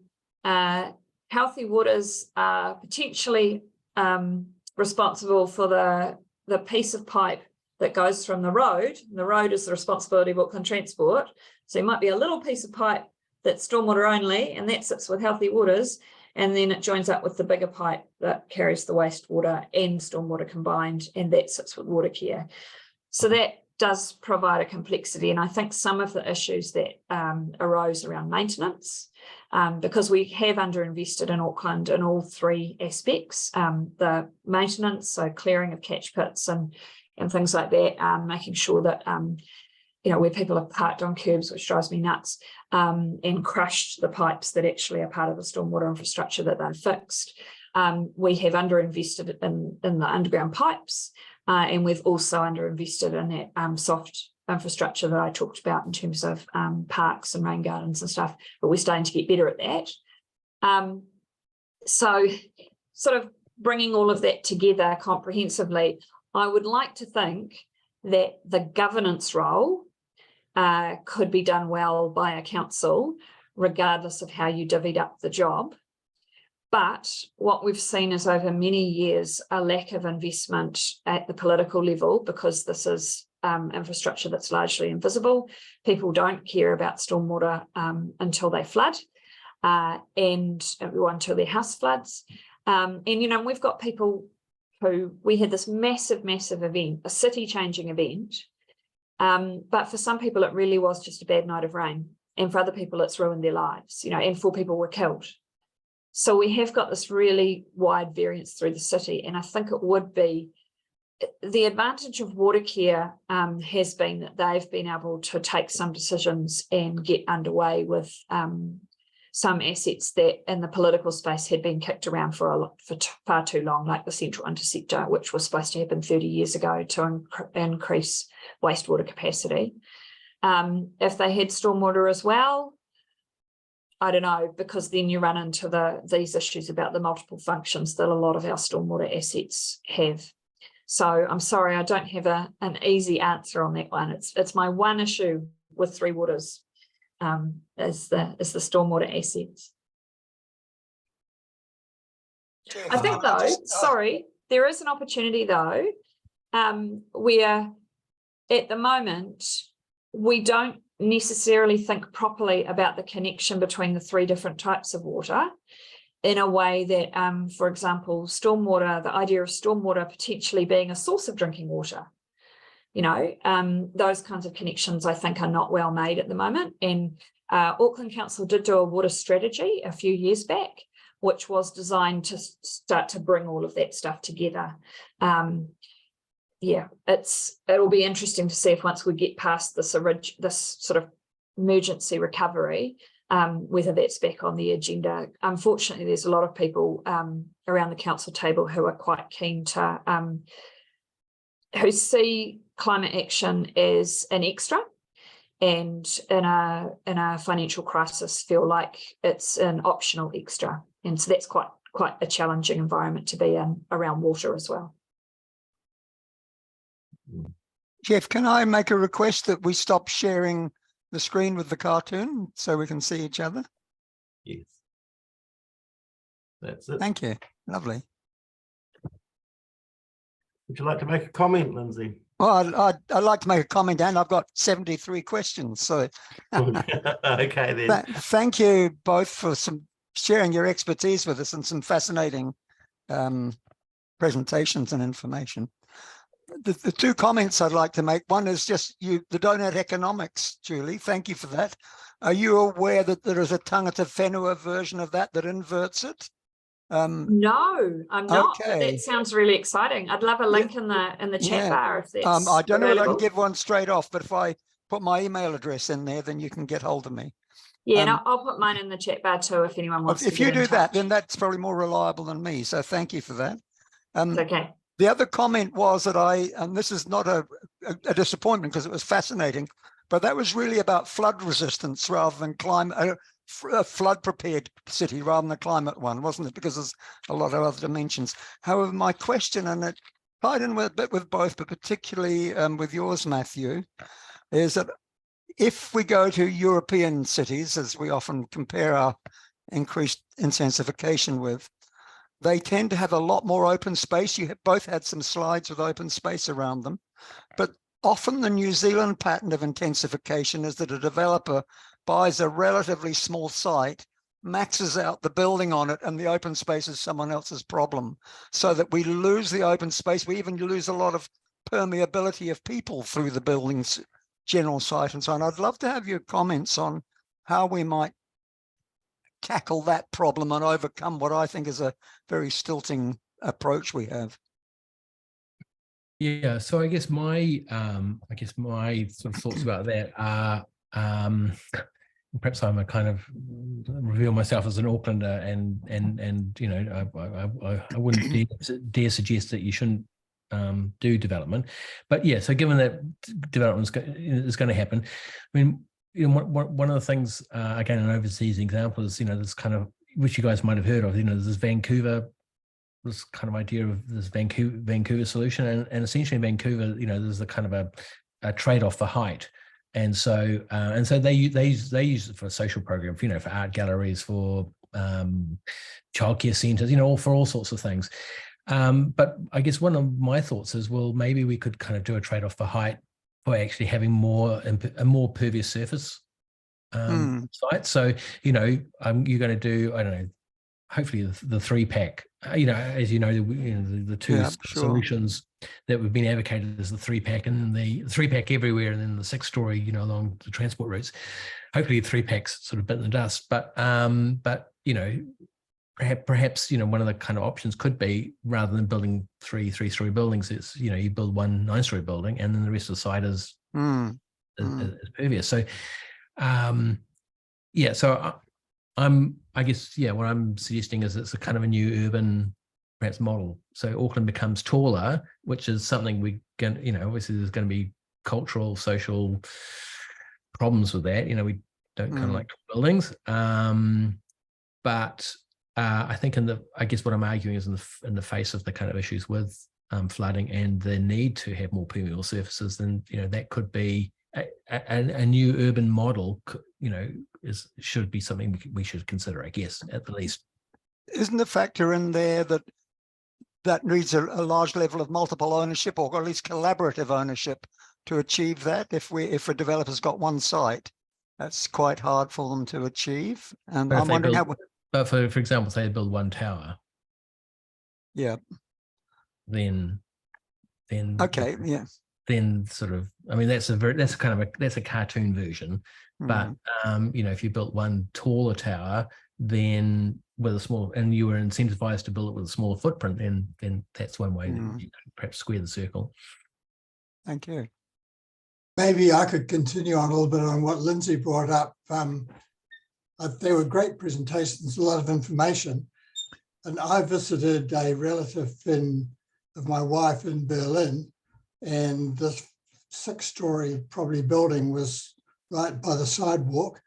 healthy waters are potentially responsible for the piece of pipe that goes from the road. The road is the responsibility of Auckland Transport. So it might be a little piece of pipe that's stormwater only, and that sits with healthy waters. And then it joins up with the bigger pipe that carries the wastewater and stormwater combined, and that sits with water care. So that does provide a complexity. And I think some of the issues that arose around maintenance, because we have underinvested in Auckland in all three aspects, the maintenance, so clearing of catch pits and things like that, making sure that you know, where people are parked on curbs, which drives me nuts, and crushed the pipes that actually are part of the stormwater infrastructure that they've fixed. We have underinvested in the underground pipes, and we've also underinvested in that soft infrastructure that I talked about in terms of parks and rain gardens and stuff, but we're starting to get better at that. So sort of bringing all of that together comprehensively, I would like to think that the governance role could be done well by a council, regardless of how you divvied up the job. But what we've seen is over many years, a lack of investment at the political level, because this is infrastructure that's largely invisible. People don't care about stormwater until they flood and until their house floods. And, you know, we've got people who, we had this massive event, a city-changing event, but for some people it really was just a bad night of rain, and for other people it's ruined their lives, you know, and 4 people were killed. So we have got this really wide variance through the city, and I think it would be, the advantage of water care has been that they've been able to take some decisions and get underway with some assets that in the political space had been kicked around for far too long, like the Central Interceptor, which was supposed to happen 30 years ago to increase wastewater capacity. If they had stormwater as well, I don't know, because then you run into these issues about the multiple functions that a lot of our stormwater assets have. So I'm sorry, I don't have an easy answer on that one. It's my one issue with Three Waters. Is the stormwater assets. I think though, sorry, there is an opportunity though, where at the moment we don't necessarily think properly about the connection between the 3 different types of water, in a way that, for example, stormwater, the idea of stormwater potentially being a source of drinking water. You know, those kinds of connections I think are not well made at the moment. And Auckland Council did do a water strategy a few years back, which was designed to start to bring all of that stuff together. Yeah, it'll be interesting to see if once we get past this sort of emergency recovery, whether that's back on the agenda. Unfortunately, there's a lot of people around the council table who are quite keen to, who see climate action as an extra, and in a financial crisis feel like it's an optional extra. And so that's quite a challenging environment to be in around water as well. Jeff, can I make a request that we stop sharing the screen with the cartoon so we can see each other? Yes. That's it. Thank you. Lovely. Would you like to make a comment, Lindsay? Well, I'd like to make a comment, and I've got 73 questions. So okay then. Thank you both for sharing your expertise with us and some fascinating presentations and information. The 2 comments I'd like to make, one is just the donut economics, Julie, thank you for that. Are you aware that there is a tangata whenua version of that inverts it? No, I'm not. But Okay. that sounds really exciting. I'd love a link in the chat bar if that's I don't know whether I can available. give one straight off, but if I put my email address in there, then you can get hold of me. Yeah, and I'll put mine in the chat bar too if anyone wants to If you get in do that, touch. then that's probably more reliable than me. So thank you for that. It's okay. The other comment was that and this is not a disappointment because it was fascinating, but that was really about flood resistance rather than climate, a flood prepared city rather than a climate one, wasn't it? Because there's a lot of other dimensions. However, my question, and it tied in a bit with both, but particularly with yours, Matthew, is that if we go to European cities, as we often compare our increased intensification with, they tend to have a lot more open space. You have both had some slides with open space around them, but often the New Zealand pattern of intensification is that a developer buys a relatively small site, maxes out the building on it, and the open space is someone else's problem. So that we lose the open space. We even lose a lot of permeability of people through the building's general site and so on. I'd love to have your comments on how we might tackle that problem and overcome what I think is a very stilting approach we have. Yeah, so I guess my sort of thoughts about that are perhaps I'm a kind of reveal myself as an Aucklander, and you know I wouldn't dare suggest that you shouldn't do development, but yeah. So given that development is going to happen, I mean, you know, one of the things, again, an overseas example is, you know, this kind of, which you guys might have heard of, you know, this Vancouver, this kind of idea of this Vancouver solution, and essentially in Vancouver, you know, there's a kind of a trade-off for height, and so they use it for a social program, you know, for art galleries, for childcare centres, you know, for all sorts of things. But I guess one of my thoughts is, well, maybe we could kind of do a trade-off for height for actually having a more pervious surface site. So, you know, you're going to do, I don't know, hopefully the 3-pack. You know, as you know, the two solutions that we've been advocated is the 3-pack and the 3-pack everywhere, and then the 6-story, you know, along the transport routes. Hopefully, the 3-pack's sort of bit in the dust. But you know, perhaps you know, one of the kind of options could be, rather than building 3-story buildings, it's, you know, you build one 9-story building and then the rest of the site is pervious. So yeah, so I guess what I'm suggesting is it's a kind of a new urban perhaps model. So Auckland becomes taller, which is something we can, you know, obviously there's going to be cultural, social problems with that. You know, we don't kind of like buildings, but I think I guess what I'm arguing is in the face of the kind of issues with flooding and the need to have more permeable surfaces, then, you know, that could be a new urban model, you know, should be something we should consider, I guess, at the least. Isn't the factor in there that needs a large level of multiple ownership, or at least collaborative ownership, to achieve that? If a developer's got one site, that's quite hard for them to achieve. And I'm wondering how. But for example, say they build one tower. Yeah. Then. Okay. Yeah. Then sort of, I mean, that's a cartoon version, but you know, if you built one taller tower, then with a small, and you were incentivized to build it with a smaller footprint, then that's one way that you perhaps square the circle. Thank you. Maybe I could continue on a little bit on what Lindsay brought up. They were great presentations, a lot of information, and I visited a relative of my wife in Berlin. And this 6-story probably building was right by the sidewalk.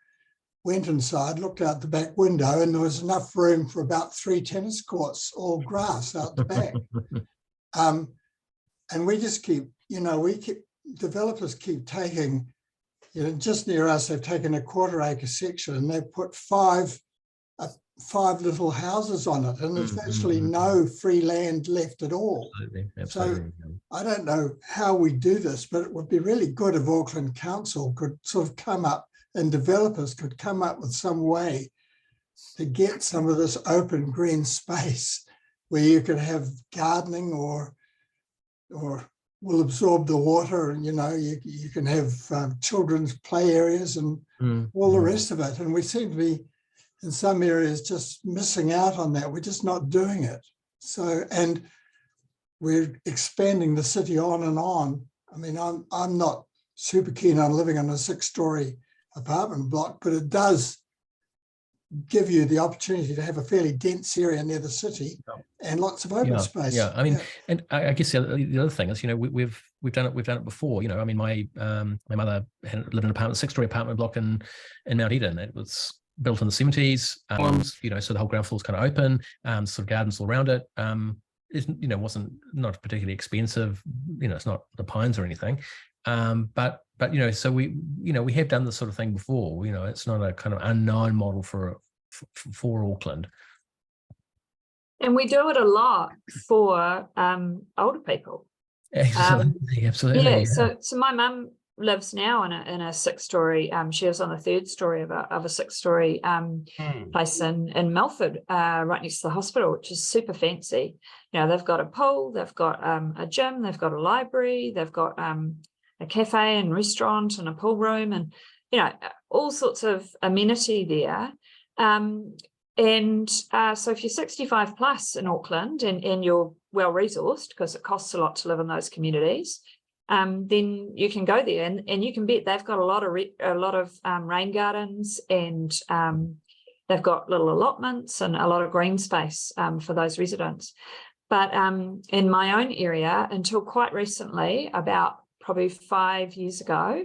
Went inside, looked out the back window, and there was enough room for about 3 tennis courts, all grass out the back. And we just keep, you know, developers keep taking, you know, just near us, they've taken a 1/4-acre section and they've put 5 little houses on it, and there's virtually no free land left at all. Absolutely. So I don't know how we do this, but it would be really good if Auckland Council could sort of come up, and developers could come up with some way to get some of this open green space where you could have gardening or will absorb the water, and, you know, you can have children's play areas and all the rest of it. And we seem to be, in some areas just missing out on that. We're just not doing it. So, and we're expanding the city on and on. I mean, I'm not super keen on living in a 6-story apartment block, but it does give you the opportunity to have a fairly dense area near the city and lots of open space. Yeah, I mean, and I guess the other thing is, you know, we've done it before. You know, I mean, my mother lived in an apartment, 6-story apartment block in Mount Eden. It was built in the 70s. You know, so the whole ground floor is kind of open, sort of gardens all around it. You know, wasn't not particularly expensive. You know, it's not the Pines or anything. But you know, so we have done this sort of thing before. You know, it's not a kind of unknown model for Auckland. And we do it a lot for older people. Absolutely. Yeah. So my mum lives now in a 6-story. She lives on the 3rd story of a 6-story place in Melford, right next to the hospital, which is super fancy. You know, they've got a pool, they've got a gym, they've got a library, they've got a cafe and restaurant and a pool room, and you know, all sorts of amenity there. So if you're 65 plus in Auckland and you're well resourced, because it costs a lot to live in those communities, then you can go there and you can bet they've got a lot of rain gardens, and they've got little allotments and a lot of green space for those residents. But in my own area, until quite recently, about probably 5 years ago,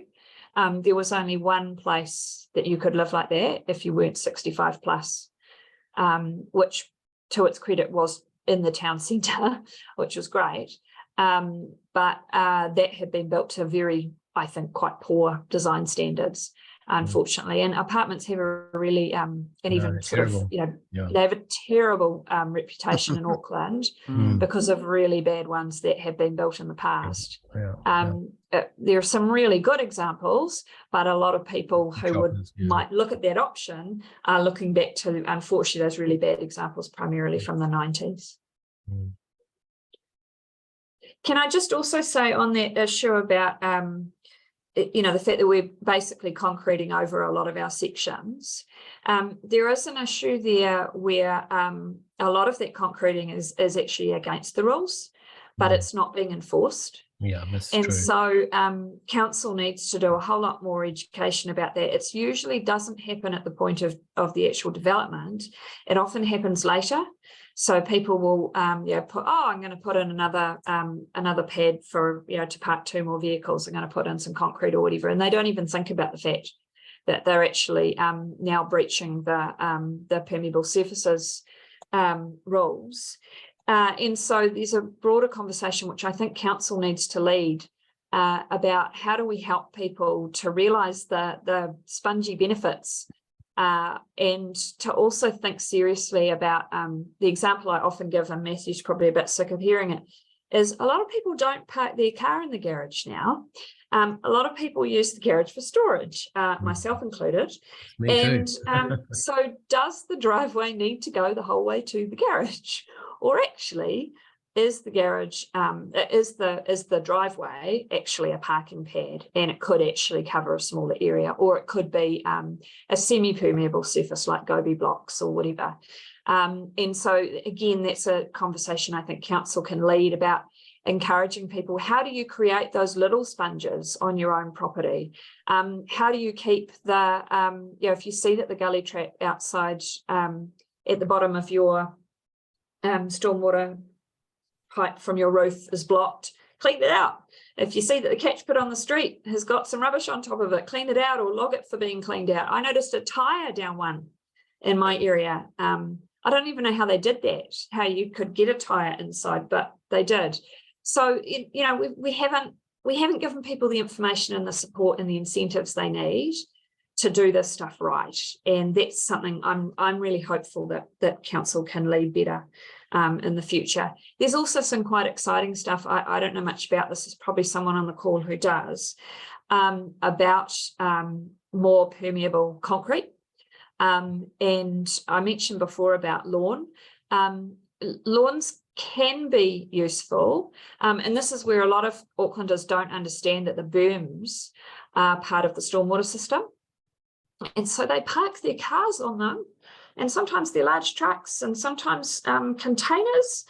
there was only one place that you could live like that if you weren't 65 plus, which to its credit was in the town centre, which was great. But that had been built to very, I think, quite poor design standards, unfortunately. And apartments have a really, and even sort of, you know, they have a terrible reputation in Auckland because of really bad ones that have been built in the past. There are some really good examples, but a lot of people who might look at that option are looking back to, unfortunately, those really bad examples, primarily from the 90s. Can I just also say on that issue about, you know, the fact that we're basically concreting over a lot of our sections, there is an issue there where a lot of that concreting is actually against the rules, but it's not being enforced. Yeah, that's and true. So council needs to do a whole lot more education about that. It usually doesn't happen at the point of the actual development. It often happens later. So people will put, I'm going to put in another pad for, you know, to park 2 more vehicles. I'm going to put in some concrete or whatever, and they don't even think about the fact that they're actually now breaching the permeable surfaces rules. And so there's a broader conversation which I think council needs to lead about how do we help people to realise the spongy benefits, and to also think seriously about the example I often give, and Matthew's probably a bit sick of hearing it, is a lot of people don't park their car in the garage now. A lot of people use the garage for storage, myself included. So does the driveway need to go the whole way to the garage? Or actually, is the garage, is the driveway actually a parking pad, and it could actually cover a smaller area, or it could be a semi-permeable surface like goby blocks or whatever. And so again, that's a conversation I think council can lead about encouraging people. How do you create those little sponges on your own property? How do you keep the, if you see that the gully trap outside at the bottom of your stormwater pipe from your roof is blocked, clean it out. If you see that the catch pit on the street has got some rubbish on top of it, clean it out or log it for being cleaned out. I noticed a tyre down one in my area. I don't even know how they did that, how you could get a tyre inside, but they did. So, you know, we haven't given people the information and the support and the incentives they need to do this stuff right. And that's something I'm really hopeful that council can lead better in the future. There's also some quite exciting stuff. I don't know much about this. There's probably someone on the call who does, about more permeable concrete. And I mentioned before about lawn. Lawns can be useful. And this is where a lot of Aucklanders don't understand that the berms are part of the stormwater system. And so they park their cars on them and sometimes they're large trucks and sometimes containers,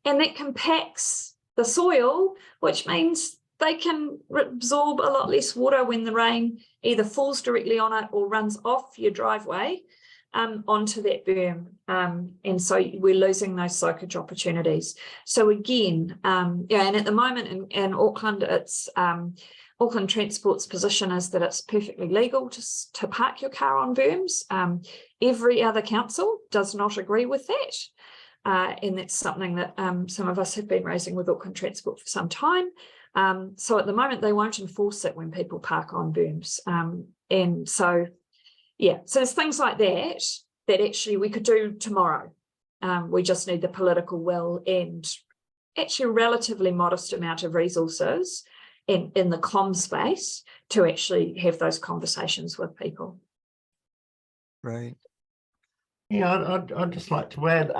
and that compacts the soil, which means they can absorb a lot less water when the rain either falls directly on it or runs off your driveway onto that berm. And so we're losing those soakage opportunities. So again, yeah, and at the moment in Auckland, it's Auckland Transport's position is that it's perfectly legal to park your car on berms. Every other council does not agree with that. And that's something that some of us have been raising with Auckland Transport for some time. So at the moment, they won't enforce it when people park on berms. And so, yeah, so there's things like that that actually we could do tomorrow. We just need the political will and actually a relatively modest amount of resources in the comm space to actually have those conversations with people. Right. Yeah, I'd just like to add,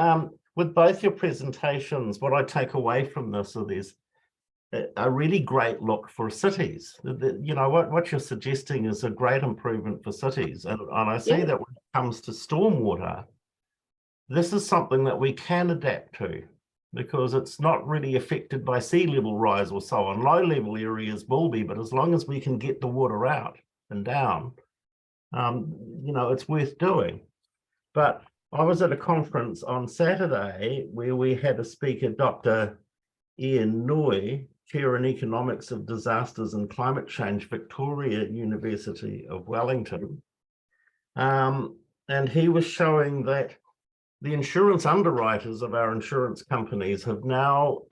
with both your presentations, what I take away from this is a really great look for cities. You know, what you're suggesting is a great improvement for cities. And I see that when it comes to stormwater, this is something that we can adapt to because it's not really affected by sea level rise or so on. Low level areas will be, but as long as we can get the water out and down, you know, it's worth doing. But I was at a conference on Saturday where we had a speaker, Dr. Ian Noy, Chair in Economics of Disasters and Climate Change, Victoria University of Wellington. And he was showing that the insurance underwriters of our insurance companies have now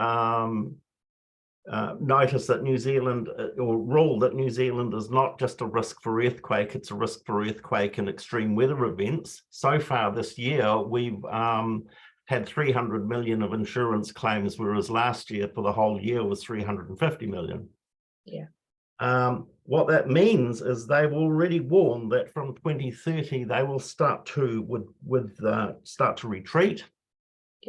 noticed that New Zealand, or ruled that New Zealand is not just a risk for earthquake, it's a risk for earthquake and extreme weather events. So far this year, we've had 300 million of insurance claims, whereas last year for the whole year was 350 million. Yeah. What that means is they've already warned that from 2030 they will start to start to retreat,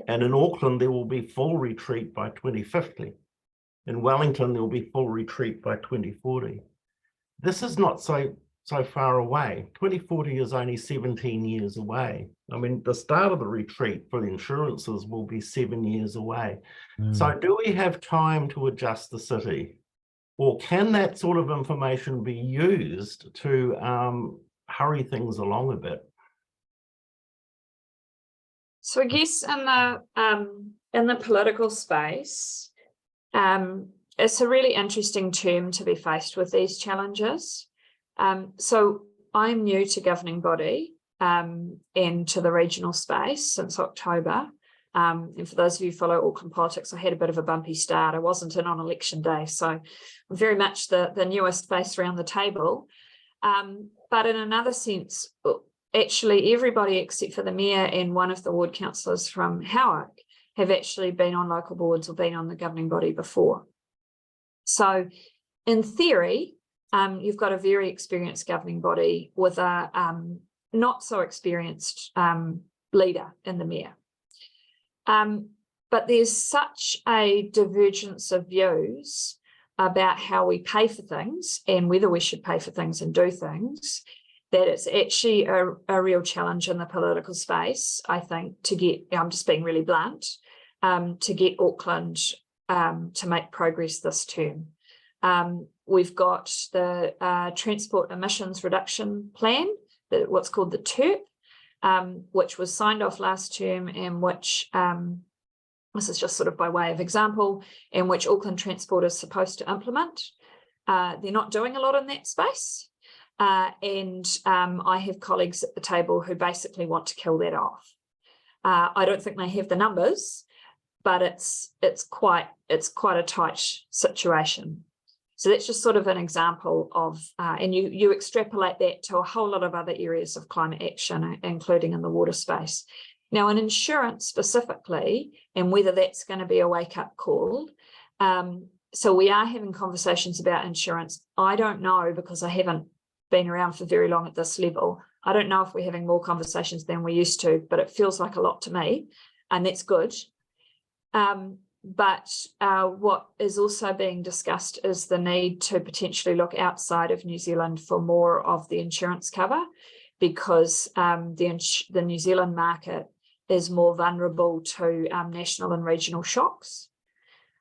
and in Auckland there will be full retreat by 2050. In Wellington there will be full retreat by 2040. This is not so far away. 2040 is only 17 years away. I mean, the start of the retreat for the insurances will be 7 years away. So do we have time to adjust the city? Or can that sort of information be used to hurry things along a bit? So I guess in the political space, it's a really interesting term to be faced with these challenges. So I'm new to governing body and to the regional space since October. And for those of you who follow Auckland politics, I had a bit of a bumpy start. I wasn't in on election day, so I'm very much the newest face around the table. But in another sense, actually everybody except for the mayor and one of the ward councillors from Howick have actually been on local boards or been on the governing body before. So in theory, you've got a very experienced governing body with a not so experienced leader in the mayor. But there's such a divergence of views about how we pay for things and whether we should pay for things and do things, that it's actually a real challenge in the political space, I think, to get, I'm just being really blunt, to get Auckland to make progress this term. We've got the Transport Emissions Reduction Plan, what's called the TERP, which was signed off last term and which, this is just sort of by way of example, in which Auckland Transport is supposed to implement. They're not doing a lot in that space. And I have colleagues at the table who basically want to kill that off. I don't think they have the numbers, but it's quite a tight situation. So that's just sort of an example of, and you extrapolate that to a whole lot of other areas of climate action, including in the water space. Now, in insurance specifically, and whether that's going to be a wake-up call, so we are having conversations about insurance. I don't know, because I haven't been around for very long at this level. I don't know if we're having more conversations than we used to, but it feels like a lot to me, and that's good. But what is also being discussed is the need to potentially look outside of New Zealand for more of the insurance cover. because the New Zealand market is more vulnerable to national and regional shocks.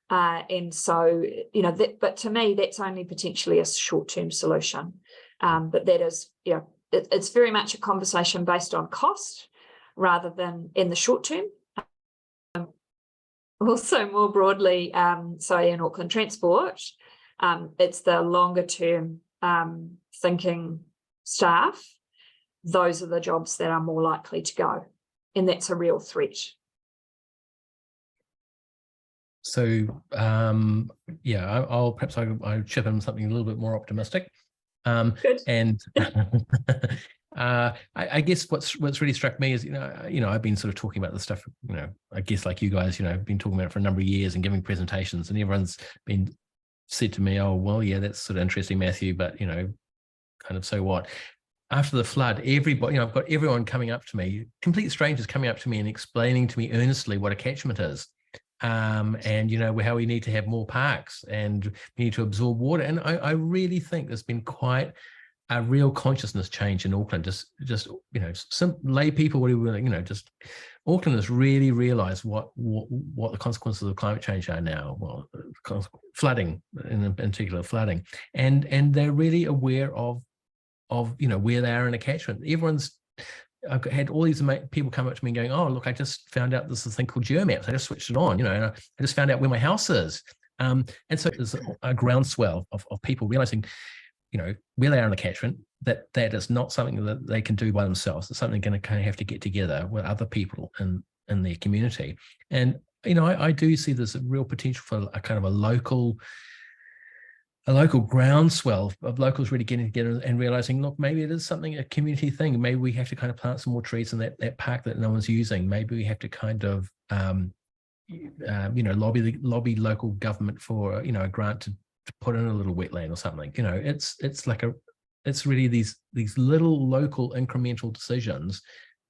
And so, you know, but to me, that's only potentially a short-term solution. But that is, you know, it's very much a conversation based on cost rather than in the short term. Also, more broadly, so in Auckland Transport, it's the longer term thinking staff. Those are the jobs that are more likely to go, and that's a real threat. So yeah, I'll perhaps I'll chip in something a little bit more optimistic. Good. And I guess what's really struck me is, you know, I've been sort of talking about this stuff, you know, I guess like you guys, you know, been talking about it for a number of years and giving presentations, and everyone's been said to me, oh, well, yeah, that's sort of interesting, Matthew, but, you know, kind of so what? After the flood, everybody, you know, I've got everyone coming up to me, complete strangers coming up to me and explaining to me earnestly what a catchment is. And, you know, how we need to have more parks and we need to absorb water. And I really think there's been quite a real consciousness change in Auckland. Just you know, some lay people, whatever, you know, just Auckland has really realised what the consequences of climate change are now. Well, flooding, in particular, flooding, and they're really aware of you know, where they are in a catchment. I've had all these people come up to me and going, oh, look, I just found out this thing called geomaps. I just switched it on, you know, and I just found out where my house is. And so there's a groundswell of people realizing, you know, where they are in the catchment, that is not something that they can do by themselves. It's something they're going to kind of have to get together with other people in their community. And, you know, I do see there's a real potential for a kind of a local groundswell of locals really getting together and realizing, look, maybe it is something, a community thing. Maybe we have to kind of plant some more trees in that park that no one's using. Maybe we have to kind of, you know, lobby local government for, you know, a grant to put in a little wetland or something. You know, it's really these little local incremental decisions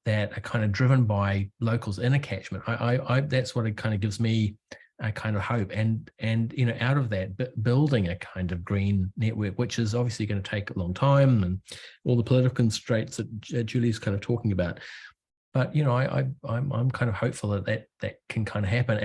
that are kind of driven by locals in a catchment. That's what it kind of gives me a kind of hope, and you know, out of that, building a kind of green network, which is obviously going to take a long time, and all the political constraints that Julie's kind of talking about. But you know, I'm kind of hopeful that can kind of happen.